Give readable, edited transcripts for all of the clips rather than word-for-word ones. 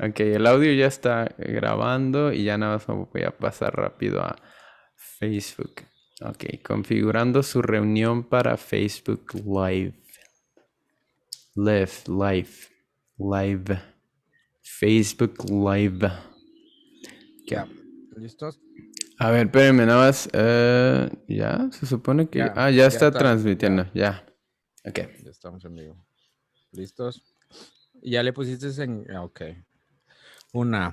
Ok, el audio ya está grabando y ya nada más me voy a pasar rápido a Facebook. Ok, configurando su reunión para Facebook Live. Live. Facebook Live. Ya, Ok. ¿listos? A ver, espérenme nada más. Ya, se supone que... Ya, Ah, ya ya está está, transmitiendo, ya. Ok. ya estamos en vivo. ¿Listos? Ya le pusiste en... Ok. Una,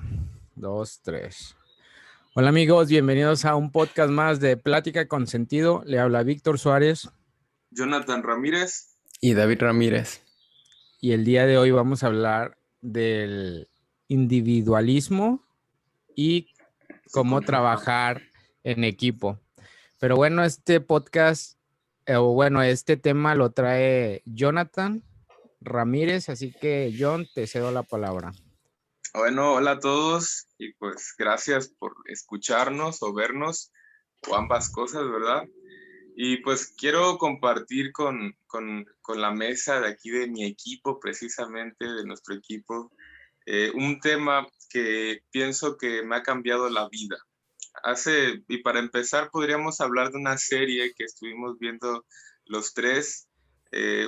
dos, tres. Hola amigos, bienvenidos a un podcast más de Plática con Sentido. Le habla Víctor Suárez Jonathan Ramírez. Y David Ramírez. y el día de hoy vamos a hablar del individualismo y cómo trabajar en equipo. Pero bueno, este podcast, este tema lo trae Jonathan Ramírez, así que John, te cedo la palabra. Bueno, hola a todos y pues gracias por escucharnos o vernos o ambas cosas, ¿verdad? Y pues quiero compartir con la mesa de aquí de mi equipo, precisamente de nuestro equipo, un tema que pienso que me ha cambiado la vida. Y para empezar podríamos hablar de una serie que estuvimos viendo los tres,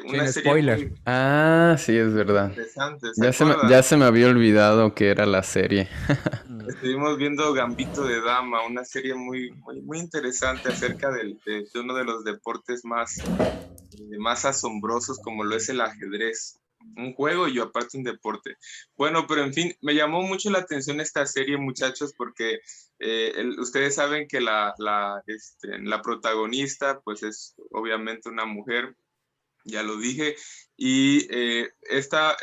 una Sin serie spoiler. muy Ah, sí, es verdad. interesante, ¿se Ya acuerdan? se me había olvidado que era la serie. Estuvimos viendo Gambito de Dama, una serie muy interesante acerca de uno de los deportes más asombrosos como lo es el ajedrez. Un juego y aparte un deporte. Bueno, pero en fin, me llamó mucho la atención esta serie, muchachos, porque ustedes saben que la protagonista pues es obviamente una mujer, ya lo dije, y esta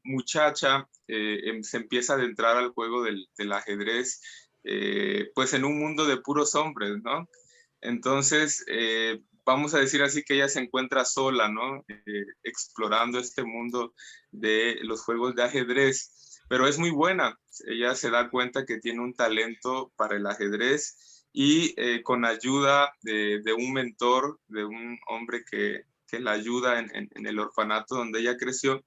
muchacha se empieza a adentrar al juego del ajedrez, pues en un mundo de puros hombres, ¿no? Entonces, vamos a decir así que ella se encuentra sola, ¿no? Explorando este mundo de los juegos de ajedrez, pero es muy buena. Ella se da cuenta que tiene un talento para el ajedrez y con ayuda de un mentor, de un hombre que la ayuda en el orfanato donde ella creció,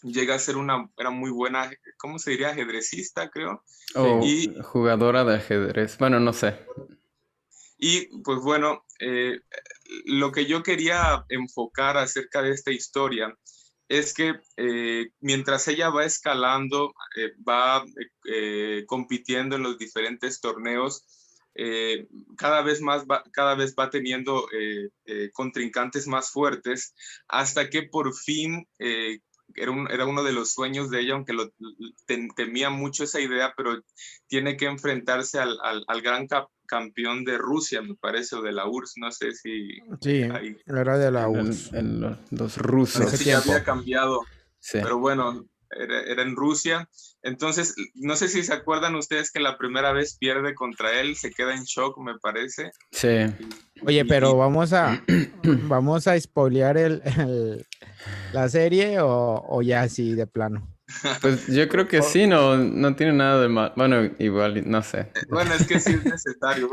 llega a ser era muy buena, ¿cómo se diría? Ajedrecista, creo. O Y jugadora de ajedrez. Bueno, no sé. pues bueno, lo que yo quería enfocar acerca de esta historia es que mientras ella va escalando, va compitiendo en los diferentes torneos, cada vez va teniendo contrincantes más fuertes, hasta que por fin era uno de los sueños de ella, aunque temía mucho esa idea, pero tiene que enfrentarse al gran campeón de Rusia, me parece, o de la URSS, no sé si Sí, ahí, era de la URSS. Los no sé Hace rusos. si ya tiempo. había cambiado, Sí. pero bueno, era en Rusia. Entonces, no sé si se acuerdan ustedes que la primera vez pierde contra él, se queda en shock, me parece. Sí. Oye, pero Y vamos a spoilear la serie o ya así de plano. Pues yo creo que sí, no tiene nada de mal. Bueno, igual, no sé. bueno, es que sí es necesario.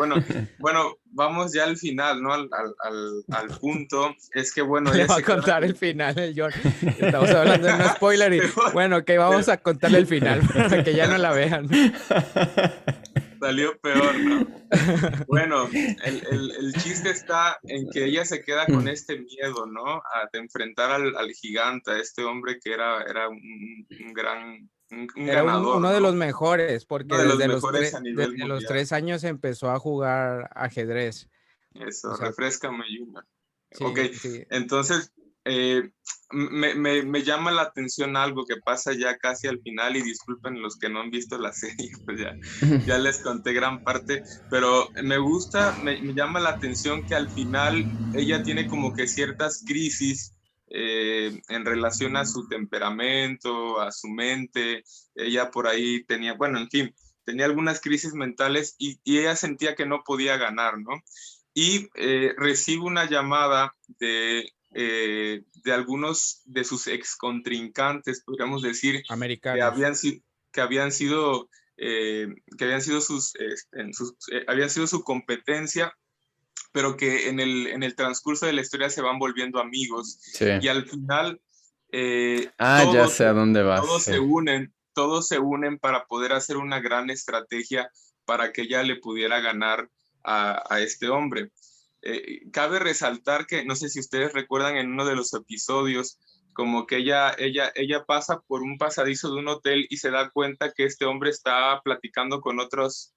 Bueno, vamos ya al final, ¿no? Al punto. Es que, bueno, Le ella va a se queda contar el final el John. Estamos hablando de no spoiler y bueno, que vamos a contarle el final para que ya no la vean. Salió peor, ¿no? Bueno, el chiste está en que ella se queda con este miedo, ¿no? De enfrentar al gigante, a este hombre que era un gran, un Era ganador, uno de los ¿no? mejores, porque Uno de los mejores a nivel desde los mundial. 3 años empezó a jugar ajedrez. O Eso, sea, refrescame, Junior. Ok, sí, sí. entonces eh, me llama la atención algo que pasa ya casi al final y disculpen los que no han visto la serie, pues ya les conté gran parte, pero me llama la atención que al final ella tiene como que ciertas crisis en relación a su temperamento, a su mente, ella por ahí tenía, bueno, en fin, tenía algunas crisis mentales y ella sentía que no podía ganar, ¿no? Y recibo una llamada de algunos de sus ex contrincantes, podríamos decir, que Americanos. habían, que habían sido, que habían sido habían sido su competencia, pero que en el transcurso de la historia se van volviendo amigos Sí. y al final Ah, ya todos, sé a dónde vas. todos Sí. se unen todos se unen para poder hacer una gran estrategia para que ella le pudiera ganar a este hombre. Cabe resaltar que, no sé si ustedes recuerdan en uno de los episodios, como que ella pasa por un pasadizo de un hotel y se da cuenta que este hombre está platicando con otros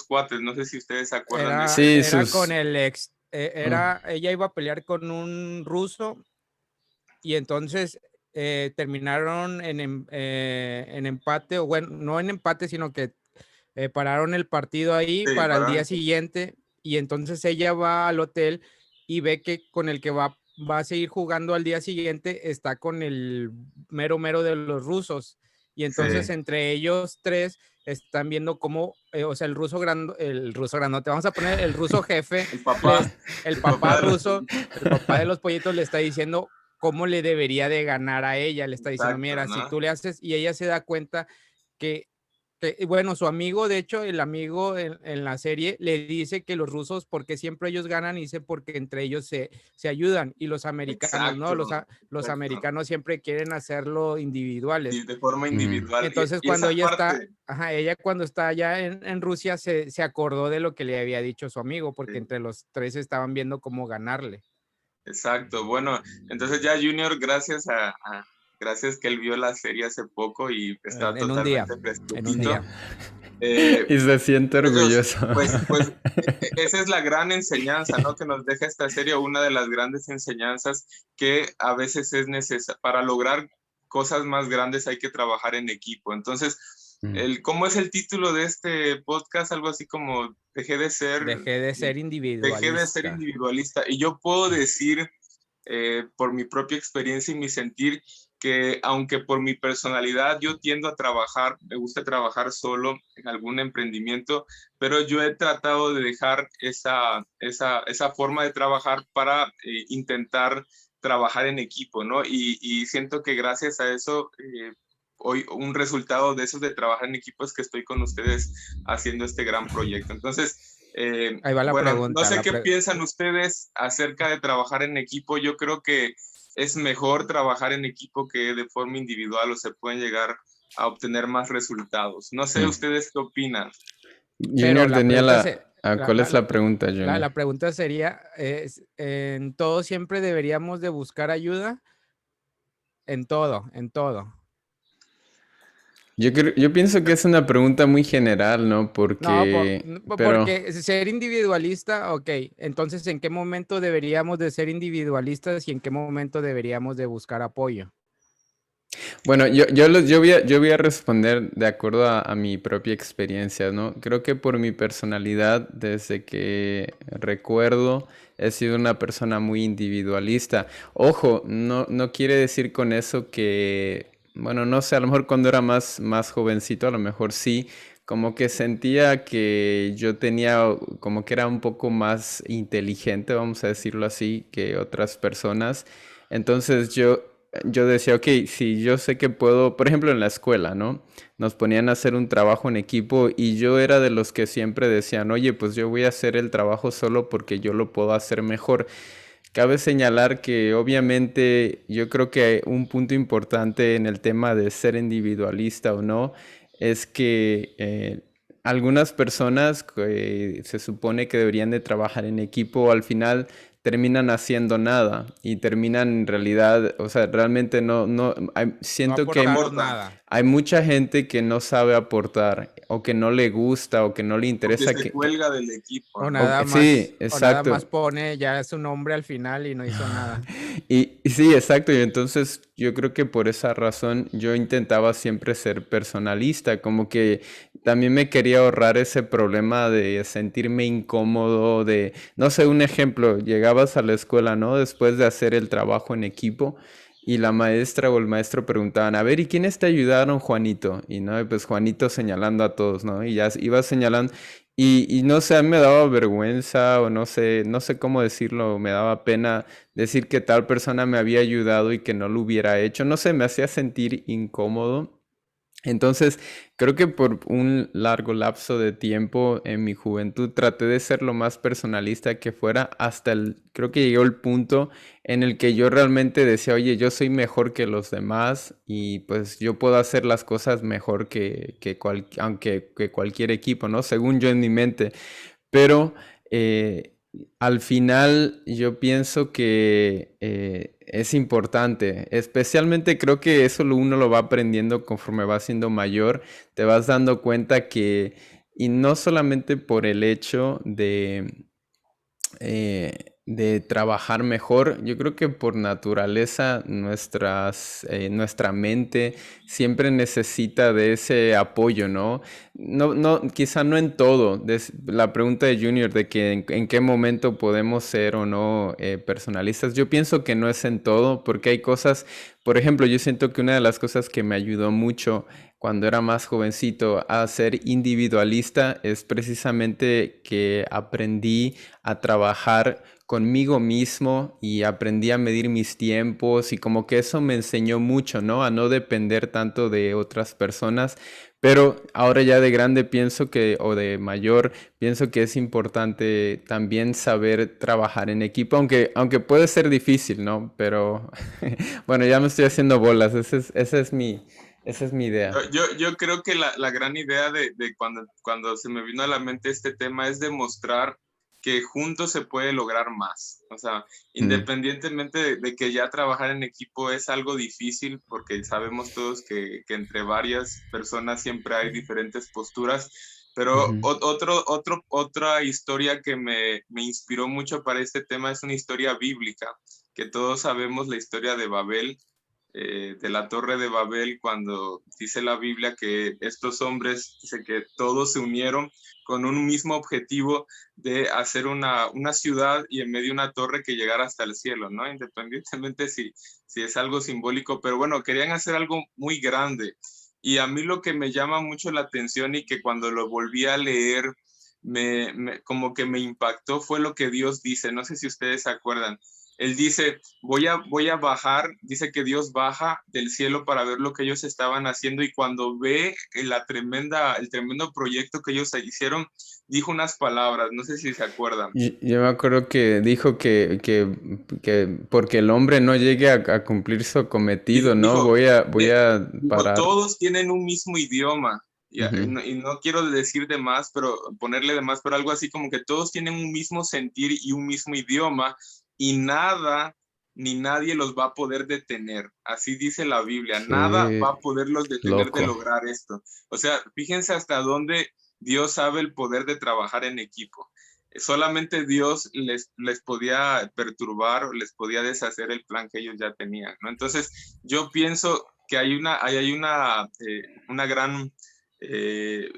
cuates. No sé si ustedes se acuerdan de eso. Sí, Era con el ex, ella iba a pelear con un ruso y entonces terminaron en empate, o bueno, no en empate, sino que pararon el partido ahí Sí, para el día pararon. siguiente y entonces ella va al hotel y ve que con el que va a seguir jugando al día siguiente está con el mero de los rusos y entonces Sí. entre ellos tres están viendo cómo, o sea, el ruso grandote, vamos a poner el ruso jefe, El papá. el papá de los ruso, pollitos. el papá de los pollitos le está diciendo cómo le debería de ganar a ella, le está diciendo, Exacto, mira, ¿no? si tú le haces, y ella se da cuenta que bueno, su amigo, de hecho, el amigo en la serie le dice que los rusos, porque siempre ellos ganan, y dice porque entre ellos se ayudan, y los americanos, ¿no? Los Exacto. americanos siempre quieren hacerlo individuales. Sí, de forma individual. Entonces, Y cuando esa ella está, parte, ella cuando está allá en Rusia se acordó de lo que le había dicho su amigo, porque sí, entre los tres estaban viendo cómo ganarle. exacto. Bueno, entonces ya Junior, gracias que él vio la serie hace poco y estaba En un día, totalmente en un fresquecito. día. Y se siente Entonces, orgulloso. pues esa es la gran enseñanza, ¿no? Que nos deja esta serie, una de las grandes enseñanzas que a veces es necesario. Para lograr cosas más grandes hay que trabajar en equipo. Entonces, ¿cómo es el título de este podcast? Algo así como dejé de ser individualista. Y yo puedo decir, por mi propia experiencia y mi sentir, que aunque por mi personalidad yo tiendo a trabajar, me gusta trabajar solo en algún emprendimiento, pero yo he tratado de dejar esa forma de trabajar para intentar trabajar en equipo, ¿no? Y siento que gracias a eso, hoy un resultado de eso de trabajar en equipo es que estoy con ustedes haciendo este gran proyecto. Entonces, Ahí va la bueno, pregunta. no sé qué piensan ustedes acerca de trabajar en equipo. Yo creo que es mejor trabajar en equipo que de forma individual, o se pueden llegar a obtener más resultados. No sé, ¿ustedes qué opinan? Junior tenía ¿cuál es la pregunta, Junior? La pregunta sería, ¿en todo siempre deberíamos de buscar ayuda? En todo. Yo pienso que es una pregunta muy general, ¿no? No, Pero porque ser individualista, ok, entonces ¿en qué momento deberíamos de ser individualistas y en qué momento deberíamos de buscar apoyo? bueno, yo voy a responder de acuerdo a mi propia experiencia, ¿no? Creo que por mi personalidad, desde que recuerdo, he sido una persona muy individualista. Ojo, no quiere decir con eso que, bueno, no sé, a lo mejor cuando era más jovencito, a lo mejor sí, como que sentía que yo tenía, como que era un poco más inteligente, vamos a decirlo así, que otras personas. Entonces yo decía, ok, si yo sé que puedo, por ejemplo en la escuela, ¿no? Nos ponían a hacer un trabajo en equipo y yo era de los que siempre decían, oye, pues yo voy a hacer el trabajo solo porque yo lo puedo hacer mejor. Cabe señalar que obviamente yo creo que un punto importante en el tema de ser individualista o no es que algunas personas que se supone que deberían de trabajar en equipo al final terminan haciendo nada y terminan en realidad, o sea, realmente siento que nada. hay mucha gente que no sabe aportar o que no le gusta o que no le interesa Porque se cuelga del equipo, o ¿no? nada más, sí, o nada exacto. más pone ya su nombre al final y no hizo nada. Y sí, exacto. Y entonces yo creo que por esa razón yo intentaba siempre ser personalista, como que también me quería ahorrar ese problema de sentirme incómodo, no sé, un ejemplo, llegabas a la escuela, ¿no? Después de hacer el trabajo en equipo y la maestra o el maestro preguntaban, a ver, ¿y quiénes te ayudaron, Juanito? Y no, y pues Juanito señalando a todos, ¿no? Y ya iba señalando. Y no sé, a mí me daba vergüenza o no sé cómo decirlo, me daba pena decir que tal persona me había ayudado y que no lo hubiera hecho. No sé, me hacía sentir incómodo. Entonces, creo que por un largo lapso de tiempo en mi juventud traté de ser lo más personalista que fuera creo que llegó el punto en el que yo realmente decía, oye, yo soy mejor que los demás y pues yo puedo hacer las cosas mejor que cualquier equipo, ¿no? Según yo en mi mente. Pero al final yo pienso que es importante, especialmente creo que eso uno lo va aprendiendo conforme va siendo mayor, te vas dando cuenta que, y no solamente por el hecho de trabajar mejor. Yo creo que por naturaleza nuestra mente siempre necesita de ese apoyo, ¿no? Quizá no en todo. La pregunta de Junior de que en qué momento podemos ser o no personalistas, yo pienso que no es en todo, porque hay cosas, por ejemplo, yo siento que una de las cosas que me ayudó mucho cuando era más jovencito a ser individualista es precisamente que aprendí a trabajar conmigo mismo y aprendí a medir mis tiempos y como que eso me enseñó mucho, ¿no? A no depender tanto de otras personas, pero ahora ya de grande pienso que, o de mayor, pienso que es importante también saber trabajar en equipo, aunque puede ser difícil, ¿no? Pero bueno, ya me estoy haciendo bolas, esa es mi idea. Yo creo que la gran idea de cuando se me vino a la mente este tema es demostrar que juntos se puede lograr más. O sea, Mm, independientemente de que ya trabajar en equipo es algo difícil, porque sabemos todos que entre varias personas siempre hay diferentes posturas, pero ujú. otra historia que me inspiró mucho para este tema es una historia bíblica, que todos sabemos la historia de Babel, de la Torre de Babel, cuando dice la Biblia que estos hombres, dice que todos se unieron con un mismo objetivo de hacer una ciudad y en medio una torre que llegara hasta el cielo, ¿no? Independientemente si es algo simbólico, pero bueno, querían hacer algo muy grande. Y a mí lo que me llama mucho la atención y que cuando lo volví a leer, como que me impactó fue lo que Dios dice. No sé si ustedes se acuerdan. Él dice, voy a bajar, dice que Dios baja del cielo para ver lo que ellos estaban haciendo y cuando ve el tremendo proyecto que ellos hicieron, dijo unas palabras, no sé si se acuerdan. Yo me acuerdo que dijo que porque el hombre no llegue a cumplir su cometido, ¿no? Dijo, Voy a dijo, parar. todos tienen un mismo idioma. Ujú. Y no quiero decir de más, pero ponerle de más, pero algo así como que todos tienen un mismo sentir y un mismo idioma y nada ni nadie los va a poder detener. Así dice la Biblia, nada va Qué a poderlos detener de loco. lograr esto. O sea, fíjense hasta dónde Dios sabe el poder de trabajar en equipo. Solamente Dios les podía perturbar o les podía deshacer el plan que ellos ya tenían, ¿no? Entonces, yo pienso que hay una gran, eh,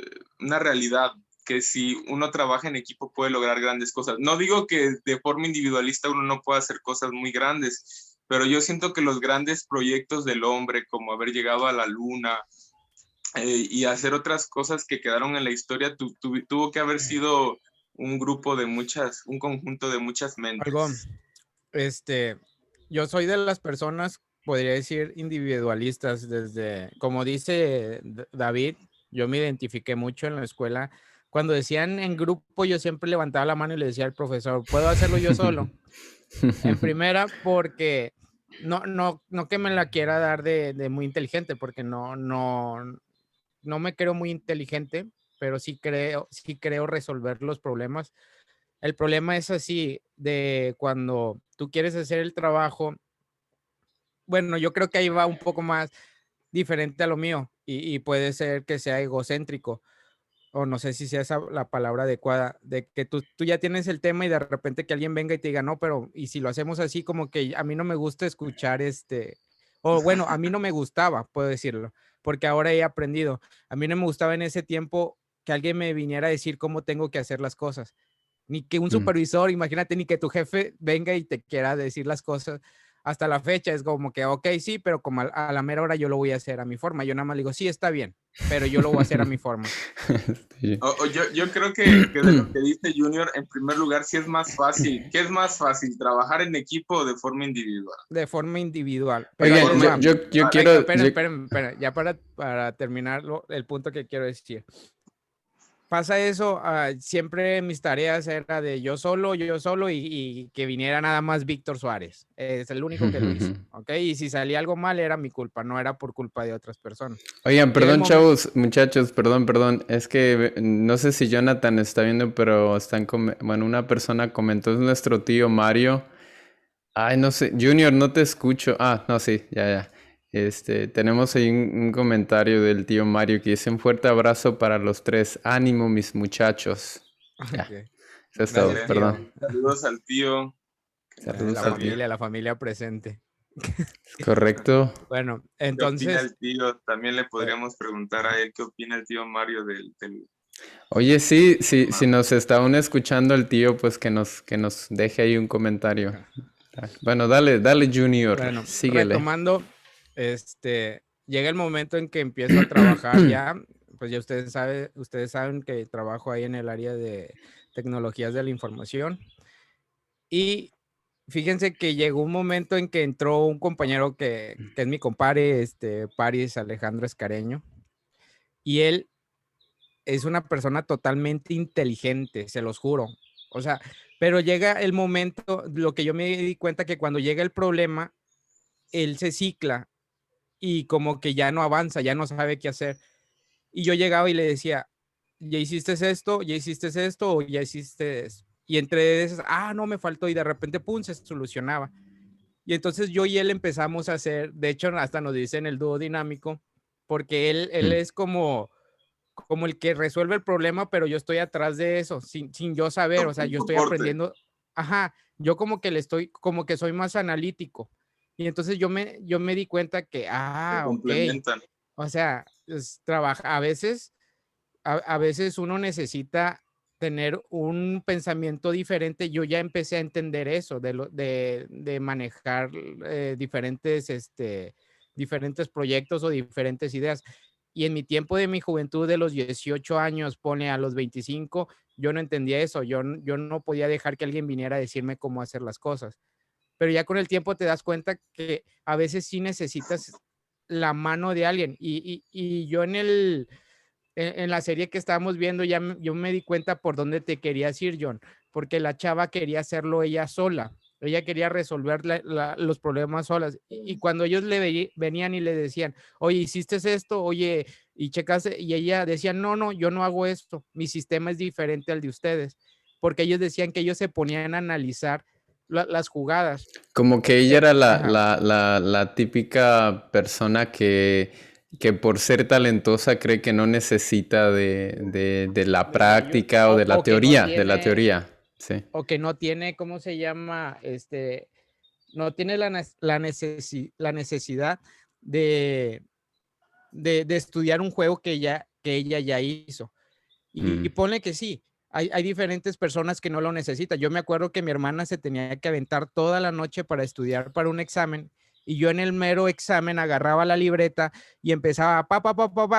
una realidad que si uno trabaja en equipo puede lograr grandes cosas. No digo que de forma individualista uno no pueda hacer cosas muy grandes, pero yo siento que los grandes proyectos del hombre, como haber llegado a la luna y hacer otras cosas que quedaron en la historia, tuvo que haber sido un grupo de un conjunto de muchas Algo, mentes. yo soy de las personas, podría decir, individualistas, como dice David, yo me identifiqué mucho en la escuela. Cuando decían en grupo, yo siempre levantaba la mano y le decía al profesor, ¿puedo hacerlo yo solo? En primera, porque no que me la quiera dar de muy inteligente, porque no me creo muy inteligente, pero sí creo resolver los problemas. El problema es así, de cuando tú quieres hacer el trabajo, bueno, yo creo que ahí va un poco más diferente a lo mío y puede ser que sea egocéntrico, o no sé si sea esa la palabra adecuada, de que tú ya tienes el tema y de repente que alguien venga y te diga, no, pero y si lo hacemos así, como que a mí no me gusta escuchar o bueno, a mí no me gustaba, puedo decirlo, porque ahora he aprendido. A mí no me gustaba en ese tiempo que alguien me viniera a decir cómo tengo que hacer las cosas, ni que un Mm, supervisor, imagínate, ni que tu jefe venga y te quiera decir las cosas. hasta la fecha es como que, ok, sí, pero como a la mera hora yo lo voy a hacer a mi forma. Yo nada más le digo, sí, está bien, pero yo lo voy a hacer a mi forma. Sí. Yo creo que de lo que dice Junior, en primer lugar, sí es más fácil. ¿Qué es más fácil, trabajar en equipo o de forma individual? De forma individual. Pero ahí Oigan, les va. yo quiero... Esperen, ya para terminar el punto que quiero decir. Pasa eso, siempre mis tareas era de yo solo y que viniera nada más Víctor Suárez. Es el único que lo hizo, ¿ok? Y si salía algo mal era mi culpa, no era por culpa de otras personas. Oigan, Llega el perdón, chavos, muchachos, perdón. Es que no sé si Jonathan está viendo, pero bueno, una persona comentó, es nuestro tío Mario. Ay, no sé, Junior, no te escucho. Ah, no, sí, ya. Tenemos ahí un comentario del tío Mario que dice un fuerte abrazo para los tres. Ánimo, mis muchachos. Ya, Okay. eso es todo, Gracias, perdón. tío. Saludos al tío. Saludos al tío. La familia presente. Correcto. Bueno, ¿Qué opina entonces, el tío? También le podríamos preguntar a él qué opina el tío Mario del Oye, sí, si nos está aún escuchando el tío, pues que nos deje ahí un comentario. Bueno, dale, Junior, bueno, síguele. retomando, llega el momento en que empiezo a trabajar ya, pues ya ustedes saben que trabajo ahí en el área de tecnologías de la información. Y fíjense que llegó un momento en que entró un compañero que es mi compadre, Paris Alejandro Escareño, y él es una persona totalmente inteligente, se los juro. O sea, pero llega el momento, lo que yo me di cuenta que cuando llega el problema, él se cicla y como que ya no avanza, ya no sabe qué hacer. Y yo llegaba y le decía, ¿ya hiciste esto? ¿Ya hiciste esto? ¿O ya hiciste esto? Y entre esas, no, me faltó. Y de repente, pum, se solucionaba. Y entonces yo y él empezamos a hacer, de hecho, hasta nos dicen el dúo dinámico, porque él es como el que resuelve el problema, pero yo estoy atrás de eso, sin yo saber, o sea, yo estoy aprendiendo, yo como que como que soy más analítico. Y entonces yo me di cuenta que, Se ok, complementan. o sea, trabaja, a veces uno necesita tener un pensamiento diferente. Yo ya empecé a entender eso, de manejar diferentes proyectos o diferentes ideas. Y en mi tiempo de mi juventud, de los 18 años, pone a los 25, yo no entendía eso. Yo no podía dejar que alguien viniera a decirme cómo hacer las cosas. Pero ya con el tiempo te das cuenta que a veces sí necesitas la mano de alguien. Y yo en la serie que estábamos viendo, yo me di cuenta por dónde te querías ir, John, porque la chava quería hacerlo ella sola. Ella quería resolver los problemas solas. Y cuando ellos venían y le decían, oye, ¿hiciste esto? Oye, y checaste, y ella decía, no, yo no hago esto. Mi sistema es diferente al de ustedes. Porque ellos decían que ellos se ponían a analizar las jugadas. Como que ella era Ajá. la típica persona que por ser talentosa cree que no necesita de la práctica o de la O que no teoría, sí. o que no tiene, ¿cómo se llama? No tiene la necesidad de, de estudiar un juego que ella ya hizo. Y ponle que sí, hay diferentes personas que no lo necesitan. Yo me acuerdo que mi hermana se tenía que aventar toda la noche para estudiar para un examen y yo en el mero examen agarraba la libreta y empezaba,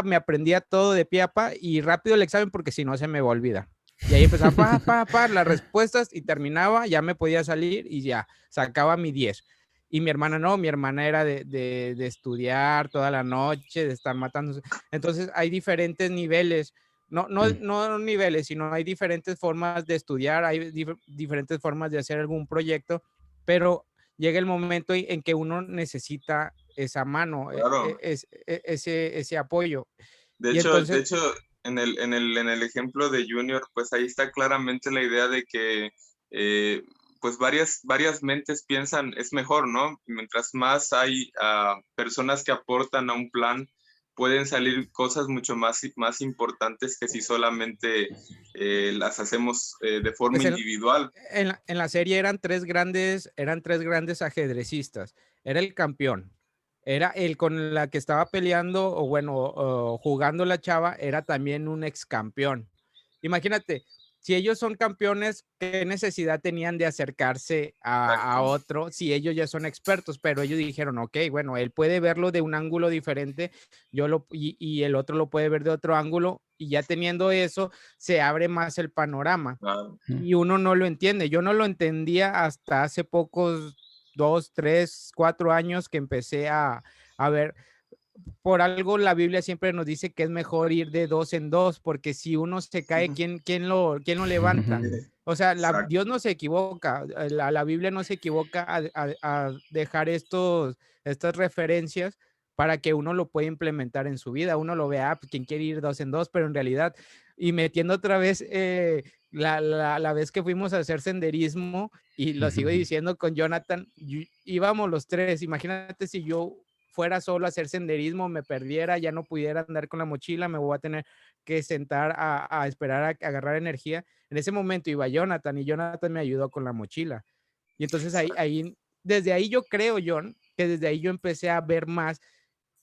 me aprendía todo de pie a pa y rápido el examen porque si no se me va a olvidar. Y ahí empezaba, las respuestas y terminaba, ya me podía salir y ya, sacaba mi 10. Y mi hermana no, mi hermana era de estudiar toda la noche, de estar matándose. Entonces hay diferentes niveles, no niveles, sino hay diferentes formas de estudiar, hay diferentes formas de hacer algún proyecto, pero llega el momento en que uno necesita esa mano, Claro. ese apoyo. De Y hecho, entonces, en el ejemplo de Junior, pues ahí está claramente la idea de que pues varias mentes piensan es mejor, ¿no? Mientras más hay personas que aportan a un plan, pueden salir cosas mucho más importantes que si solamente las hacemos de forma pues individual. en la serie eran tres grandes ajedrecistas. Era el campeón, era el con la que estaba peleando, jugando la chava, era también un ex campeón. Imagínate, si ellos son campeones, ¿qué necesidad tenían de acercarse a otro si ellos ya son expertos? Pero ellos dijeron, ok, bueno, él puede verlo de un ángulo diferente, y el otro lo puede ver de otro ángulo, y ya teniendo eso, se abre más el panorama. Claro. Y uno no lo entiende. Yo no lo entendía hasta hace pocos 2, 3, 4 años que empecé a ver. Por algo la Biblia siempre nos dice que es mejor ir de 2 en 2, porque si uno se cae, ¿quién lo levanta? O sea, Exacto. Dios no se equivoca, la Biblia no se equivoca a dejar estas referencias para que uno lo pueda implementar en su vida. Uno lo vea, pues, quien quiere ir 2 en 2, pero en realidad, y metiendo otra vez la vez que fuimos a hacer senderismo, y lo sigo diciendo con Jonathan, íbamos los tres. Imagínate si yo fuera solo a hacer senderismo, me perdiera, ya no pudiera andar con la mochila, me voy a tener que sentar a esperar a agarrar energía. En ese momento iba Jonathan, y Jonathan me ayudó con la mochila. Y entonces desde ahí yo creo, John, que desde ahí yo empecé a ver más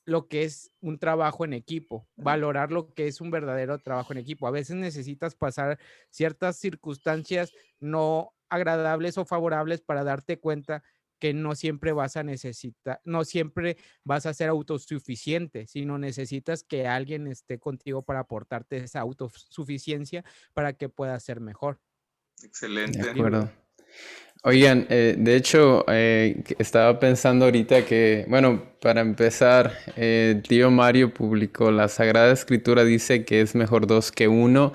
lo que es un trabajo en equipo, valorar lo que es un verdadero trabajo en equipo. A veces necesitas pasar ciertas circunstancias no agradables o favorables para darte cuenta que no siempre vas a necesitar, no siempre vas a ser autosuficiente, sino necesitas que alguien esté contigo para aportarte esa autosuficiencia para que puedas ser mejor. Excelente. De acuerdo. Oigan, de hecho, estaba pensando ahorita que, bueno, para empezar, el tío Mario publicó la Sagrada Escritura, dice que es mejor 2 que 1,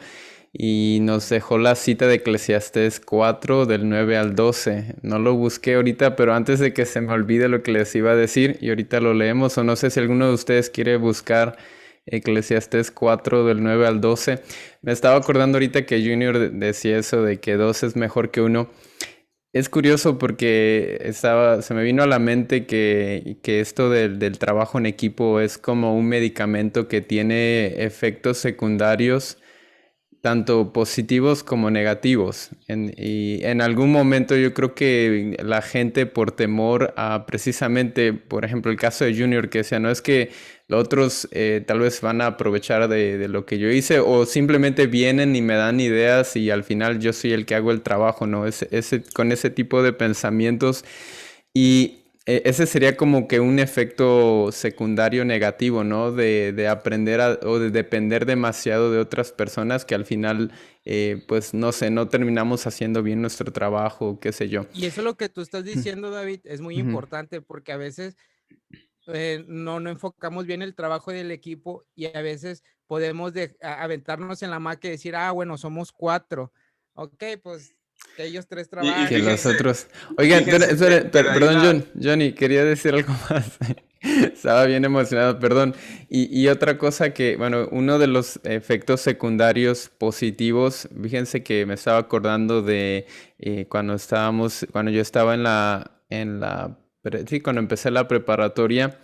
y nos dejó la cita de Eclesiastés 4 del 9 al 12. No lo busqué ahorita, pero antes de que se me olvide lo que les iba a decir, y ahorita lo leemos, o no sé si alguno de ustedes quiere buscar Eclesiastés 4 del 9 al 12. Me estaba acordando ahorita que Junior decía eso de que 2 es mejor que 1. Es curioso porque se me vino a la mente que esto del trabajo en equipo es como un medicamento que tiene efectos secundarios, tanto positivos como negativos. Y en algún momento yo creo que la gente, por temor a precisamente, por ejemplo, el caso de Junior, que decía, no es que los otros tal vez van a aprovechar de lo que yo hice, o simplemente vienen y me dan ideas y al final yo soy el que hago el trabajo, ¿no? Con ese tipo de pensamientos. Y ese sería como que un efecto secundario negativo, ¿no? De aprender o de depender demasiado de otras personas, que al final, pues no sé, no terminamos haciendo bien nuestro trabajo, qué sé yo. Y eso es lo que tú estás diciendo, David, es muy importante, porque a veces no enfocamos bien el trabajo del equipo, y a veces podemos aventarnos en la maca y decir, bueno, somos 4. Ok, pues que ellos 3 trabajen. Que los otros. Oigan, perdón, Johnny, quería decir algo más. Estaba bien emocionado, perdón. Y otra cosa que, bueno, uno de los efectos secundarios positivos, fíjense que me estaba acordando de cuando yo estaba cuando empecé la preparatoria,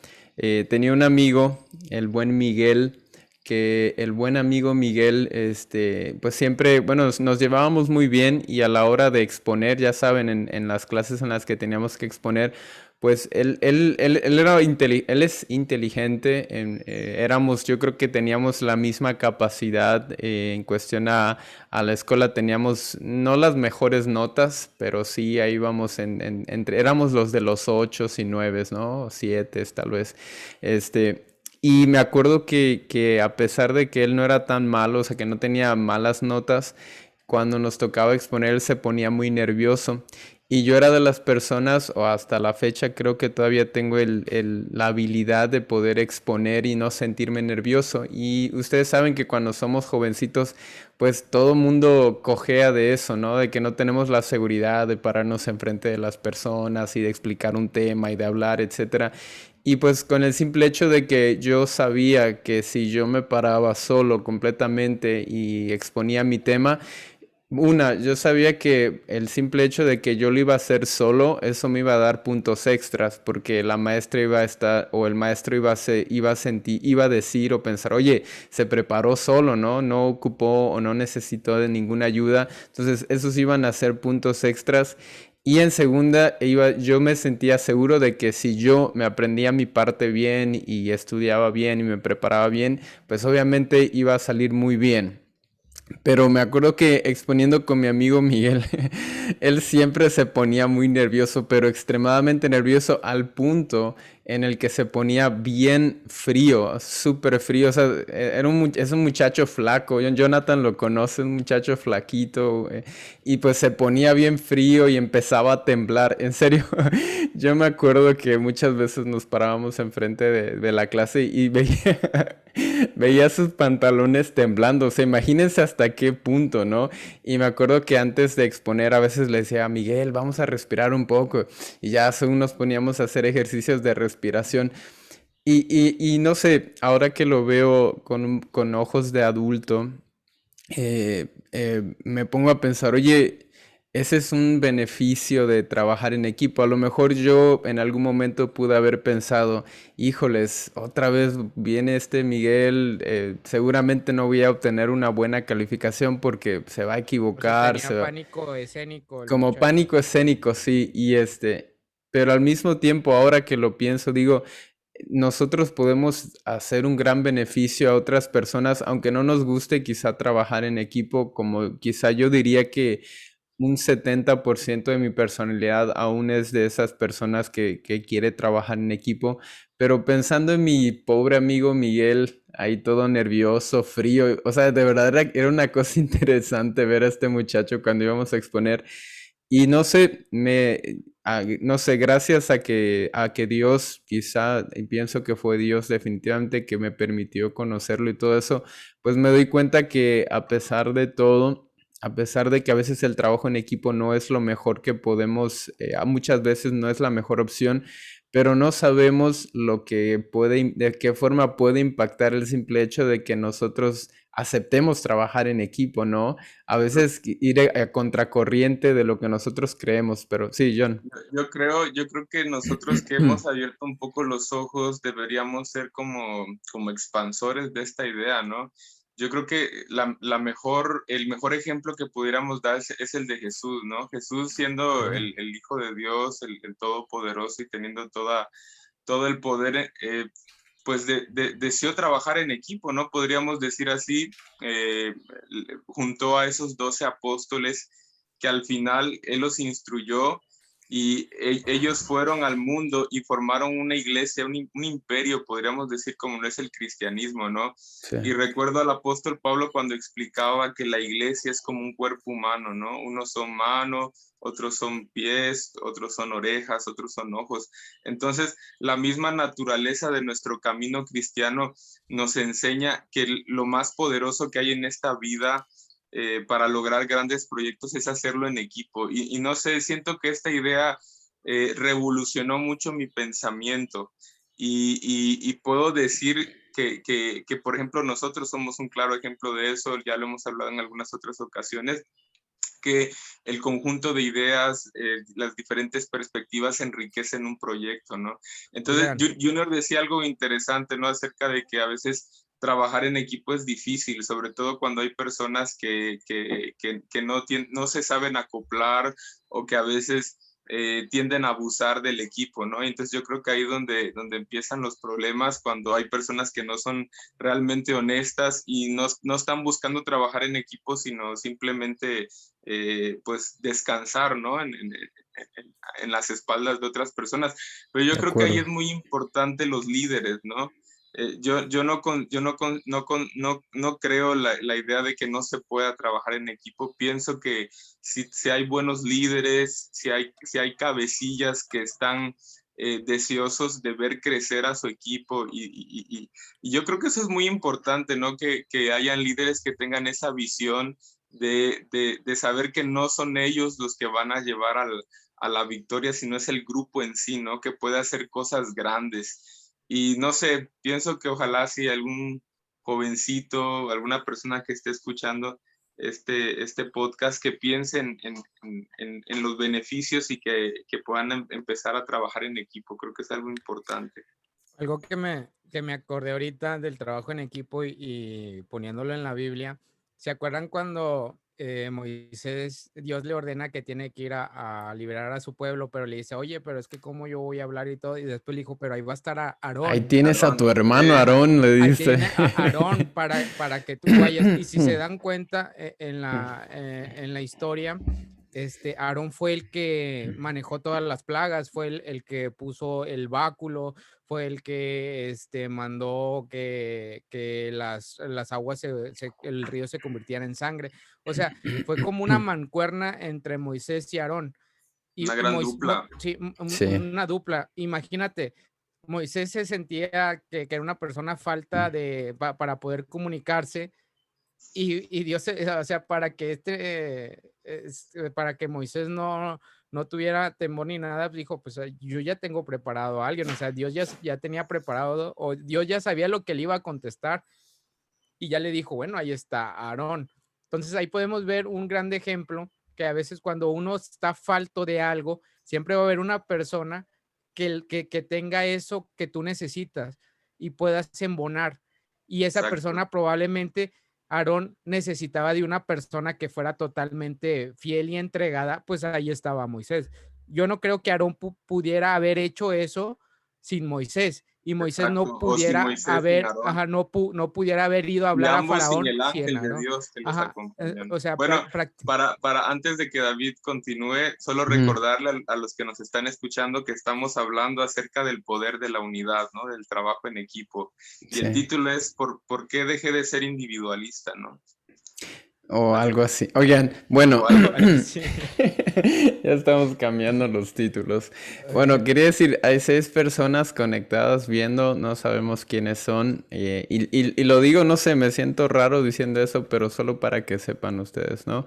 tenía un amigo, el buen Miguel, que el buen amigo Miguel, pues siempre, bueno, nos llevábamos muy bien, y a la hora de exponer, ya saben, en las clases en las que teníamos que exponer, pues él es inteligente, yo creo que teníamos la misma capacidad en cuestión a la escuela, teníamos no las mejores notas, pero sí ahí íbamos éramos los de los 8 y 9, ¿no? 7 tal vez, y me acuerdo que a pesar de que él no era tan malo, o sea, que no tenía malas notas, cuando nos tocaba exponer, él se ponía muy nervioso. Y yo era de las personas, o hasta la fecha creo que todavía tengo la habilidad de poder exponer y no sentirme nervioso. Y ustedes saben que cuando somos jovencitos, pues todo mundo cojea de eso, ¿no? De que no tenemos la seguridad de pararnos enfrente de las personas y de explicar un tema y de hablar, etcétera. Y pues con el simple hecho de que yo sabía que si yo me paraba solo completamente y exponía mi tema, yo sabía que el simple hecho de que yo lo iba a hacer solo, eso me iba a dar puntos extras, porque la maestra iba a estar, o el maestro iba a decir o pensar, oye, se preparó solo, ¿no? No ocupó o no necesitó de ninguna ayuda. Entonces, esos iban a ser puntos extras. Y en segunda, yo me sentía seguro de que si yo me aprendía mi parte bien y estudiaba bien y me preparaba bien, pues obviamente iba a salir muy bien. Pero me acuerdo que exponiendo con mi amigo Miguel, él siempre se ponía muy nervioso, pero extremadamente nervioso al punto en el que se ponía bien frío, súper frío. O sea, es un muchacho flaco. Jonathan lo conoce, un muchacho flaquito. Y pues se ponía bien frío y empezaba a temblar. En serio, yo me acuerdo que muchas veces nos parábamos enfrente de la clase y veía, veía sus pantalones temblando. O sea, imagínense hasta qué punto, ¿no? Y me acuerdo que antes de exponer a veces le decía a Miguel, vamos a respirar un poco. Y ya según nos poníamos a hacer ejercicios de respiración. Y no sé, ahora que lo veo con ojos de adulto, me pongo a pensar, oye, ese es un beneficio de trabajar en equipo. A lo mejor yo en algún momento pude haber pensado, híjoles, otra vez viene este Miguel, seguramente no voy a obtener una buena calificación porque se va a O sea, equivocar, tenía pánico escénico el como muchacho. pánico escénico, sí, pero al mismo tiempo, ahora que lo pienso, digo, nosotros podemos hacer un gran beneficio a otras personas, aunque no nos guste quizá trabajar en equipo, como quizá yo diría que un 70% de mi personalidad aún es de esas personas que quiere trabajar en equipo, pero pensando en mi pobre amigo Miguel, ahí todo nervioso, frío, o sea, de verdad era una cosa interesante ver a este muchacho cuando íbamos a exponer. Y no sé, no sé, gracias a que Dios, quizá, y pienso que fue Dios definitivamente que me permitió conocerlo y todo eso, pues me doy cuenta que a pesar de todo, a pesar de que a veces el trabajo en equipo no es lo mejor que podemos, muchas veces no es la mejor opción, pero no sabemos lo que puede, de qué forma puede impactar el simple hecho de que nosotros aceptemos trabajar en equipo, ¿no? A veces ir a contracorriente de lo que nosotros creemos, pero sí, John. Yo creo que nosotros que hemos abierto un poco los ojos deberíamos ser como expansores de esta idea, ¿no? Yo creo que el mejor ejemplo que pudiéramos dar es el de Jesús, ¿no? Jesús siendo el Hijo de Dios, el Todopoderoso y teniendo todo el poder, pues deseó trabajar en equipo, ¿no? Podríamos decir así, junto a esos 12 apóstoles que al final él los instruyó y ellos fueron al mundo y formaron una iglesia, un imperio, podríamos decir, como no es el cristianismo, ¿no? Sí, Y recuerdo al apóstol Pablo cuando explicaba que la iglesia es como un cuerpo humano, ¿no? Unos son manos, otros son pies, otros son orejas, otros son ojos. Entonces, la misma naturaleza de nuestro camino cristiano nos enseña que lo más poderoso que hay en esta vida para lograr grandes proyectos es hacerlo en equipo. Y no sé, siento que esta idea revolucionó mucho mi pensamiento y puedo decir que, por ejemplo, nosotros somos un claro ejemplo de eso, ya lo hemos hablado en algunas otras ocasiones, que el conjunto de ideas, las diferentes perspectivas enriquecen un proyecto, ¿no? Entonces, Oigan, Junior decía algo interesante, ¿no? Acerca de que a veces trabajar en equipo es difícil, sobre todo cuando hay personas que no se saben acoplar o que a veces tienden a abusar del equipo, ¿no? Entonces yo creo que ahí es donde empiezan los problemas, cuando hay personas que no son realmente honestas y no están buscando trabajar en equipo, sino simplemente pues descansar, ¿no? En las espaldas de otras personas. Pero yo de creo que ahí acuerdo. es muy importante los líderes, ¿no? Yo no creo la idea de que no se pueda trabajar en equipo. Pienso que si hay buenos líderes, si hay cabecillas que están deseosos de ver crecer a su equipo y yo creo que eso es muy importante, ¿no? Que hayan líderes que tengan esa visión de saber que no son ellos los que van a llevar a la victoria, sino es el grupo en sí, ¿no? Que puede hacer cosas grandes. Y no sé, pienso que ojalá si algún jovencito, alguna persona que esté escuchando este podcast, que piensen en los beneficios y que puedan empezar a trabajar en equipo. Creo que es algo importante. algo que me acordé ahorita del trabajo en equipo y poniéndolo en la Biblia. ¿Se acuerdan cuando Moisés, Dios le ordena que tiene que ir a liberar a su pueblo, pero le dice, oye, pero es que cómo yo voy a hablar y todo, y después le dijo, pero ahí va a estar Ahí Aarón. tienes a tu hermano Ajá, Aarón, le ahí dice. tiene a Aarón para que tú vayas. Y si se dan cuenta en la historia, Aarón fue el que manejó todas las plagas, fue el que puso el báculo, fue el que mandó que las aguas, el río se convirtiera en sangre. O sea, fue como una mancuerna entre Moisés y Aarón. Una gran dupla. Sí, Sí. una dupla. Imagínate, Moisés se sentía que era una persona falta para poder comunicarse y Dios, o sea, para que para que Moisés no tuviera temor ni nada, dijo, pues yo ya tengo preparado a alguien, o sea, Dios ya tenía preparado, o Dios ya sabía lo que le iba a contestar y ya le dijo, bueno, ahí está Aarón. Entonces ahí podemos ver un gran ejemplo que a veces cuando uno está falto de algo, siempre va a haber una persona que tenga eso que tú necesitas y puedas embonar. Y esa Exacto. persona probablemente, Aarón necesitaba de una persona que fuera totalmente fiel y entregada, pues ahí estaba Moisés. Yo no creo que Aarón pudiera haber hecho eso sin Moisés, y Moisés no Exacto. O sin pudiera Moisés, sin haber, Aarón. no pudiera haber ido a Y hablar a ambos sin Faraón el sin ángel de Aarón. Dios que los Ajá, acompañan. o sea, Bueno, para antes de que David continúe, solo recordarle a los que nos están escuchando que estamos hablando acerca del poder de la unidad, ¿no? Del trabajo en equipo. Y el Sí. título es ¿Por qué dejé de ser individualista, no? O algo así. Oigan, bueno, O algo así. ya estamos cambiando los títulos. Bueno, quería decir, hay 6 personas conectadas viendo, no sabemos quiénes son. Y lo digo, no sé, me siento raro diciendo eso, pero solo para que sepan ustedes, ¿no?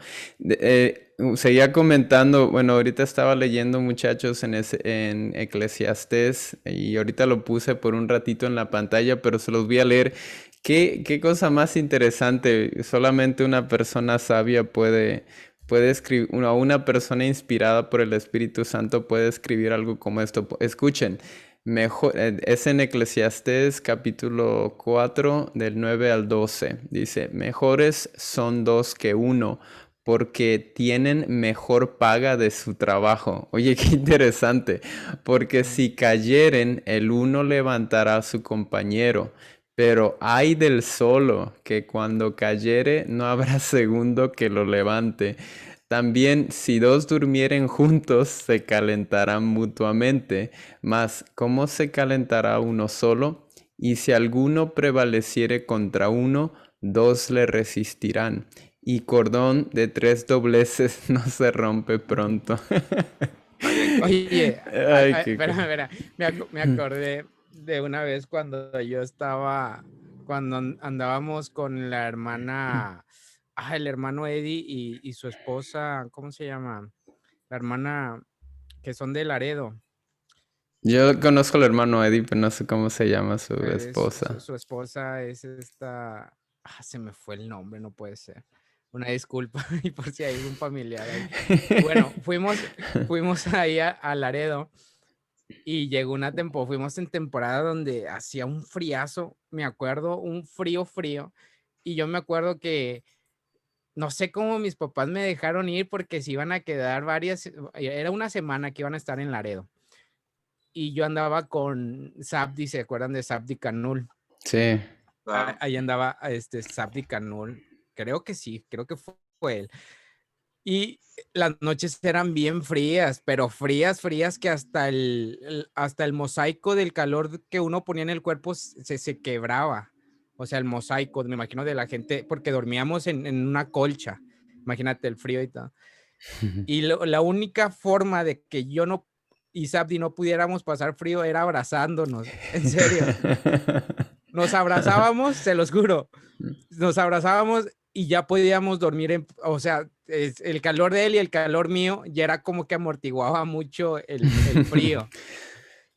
Seguía comentando, bueno, ahorita estaba leyendo, muchachos, en Eclesiastés, y ahorita lo puse por un ratito en la pantalla, pero se los voy a leer. Qué cosa más interesante. Solamente una persona sabia puede escribir, una persona inspirada por el Espíritu Santo puede escribir algo como esto. Escuchen, es en Eclesiastés capítulo 4 del 9 al 12. Dice, mejores son 2 que 1, porque tienen mejor paga de su trabajo. Oye, qué interesante. Porque si cayeren, el uno levantará a su compañero. Pero ay del solo, que cuando cayere no habrá segundo que lo levante. También si 2 durmieren juntos, se calentarán mutuamente. Mas, ¿cómo se calentará uno solo? Y si alguno prevaleciere contra uno, 2 le resistirán. Y cordón de 3 dobleces no se rompe pronto. Oye, Ay, espera, me acordé de una vez cuando andábamos con la hermana, el hermano Eddie y su esposa, ¿cómo se llama? La hermana que son de Laredo. Yo conozco al hermano Eddie, pero no sé cómo se llama su esposa. Su esposa es esta, se me fue el nombre, no puede ser. Una disculpa, y por si hay un familiar ahí. Bueno, fuimos ahí a Laredo y llegó fuimos en temporada donde hacía un friazo, me acuerdo, un frío, y yo me acuerdo que no sé cómo mis papás me dejaron ir porque se iban a quedar era una semana que iban a estar en Laredo. Y yo andaba con Sabdi, ¿se acuerdan de Sabdi Canul? Sí. Ahí andaba Sabdi Canul, creo que sí, creo que fue él. Y las noches eran bien frías, pero frías que hasta el mosaico del calor que uno ponía en el cuerpo se quebraba. O sea, el mosaico, me imagino, de la gente, porque dormíamos en una colcha. Imagínate el frío y todo. Y la única forma de que yo y Sabdi no pudiéramos pasar frío era abrazándonos, en serio. Nos abrazábamos, se los juro, nos abrazábamos y ya podíamos dormir, o sea, el calor de él y el calor mío ya era como que amortiguaba mucho el frío.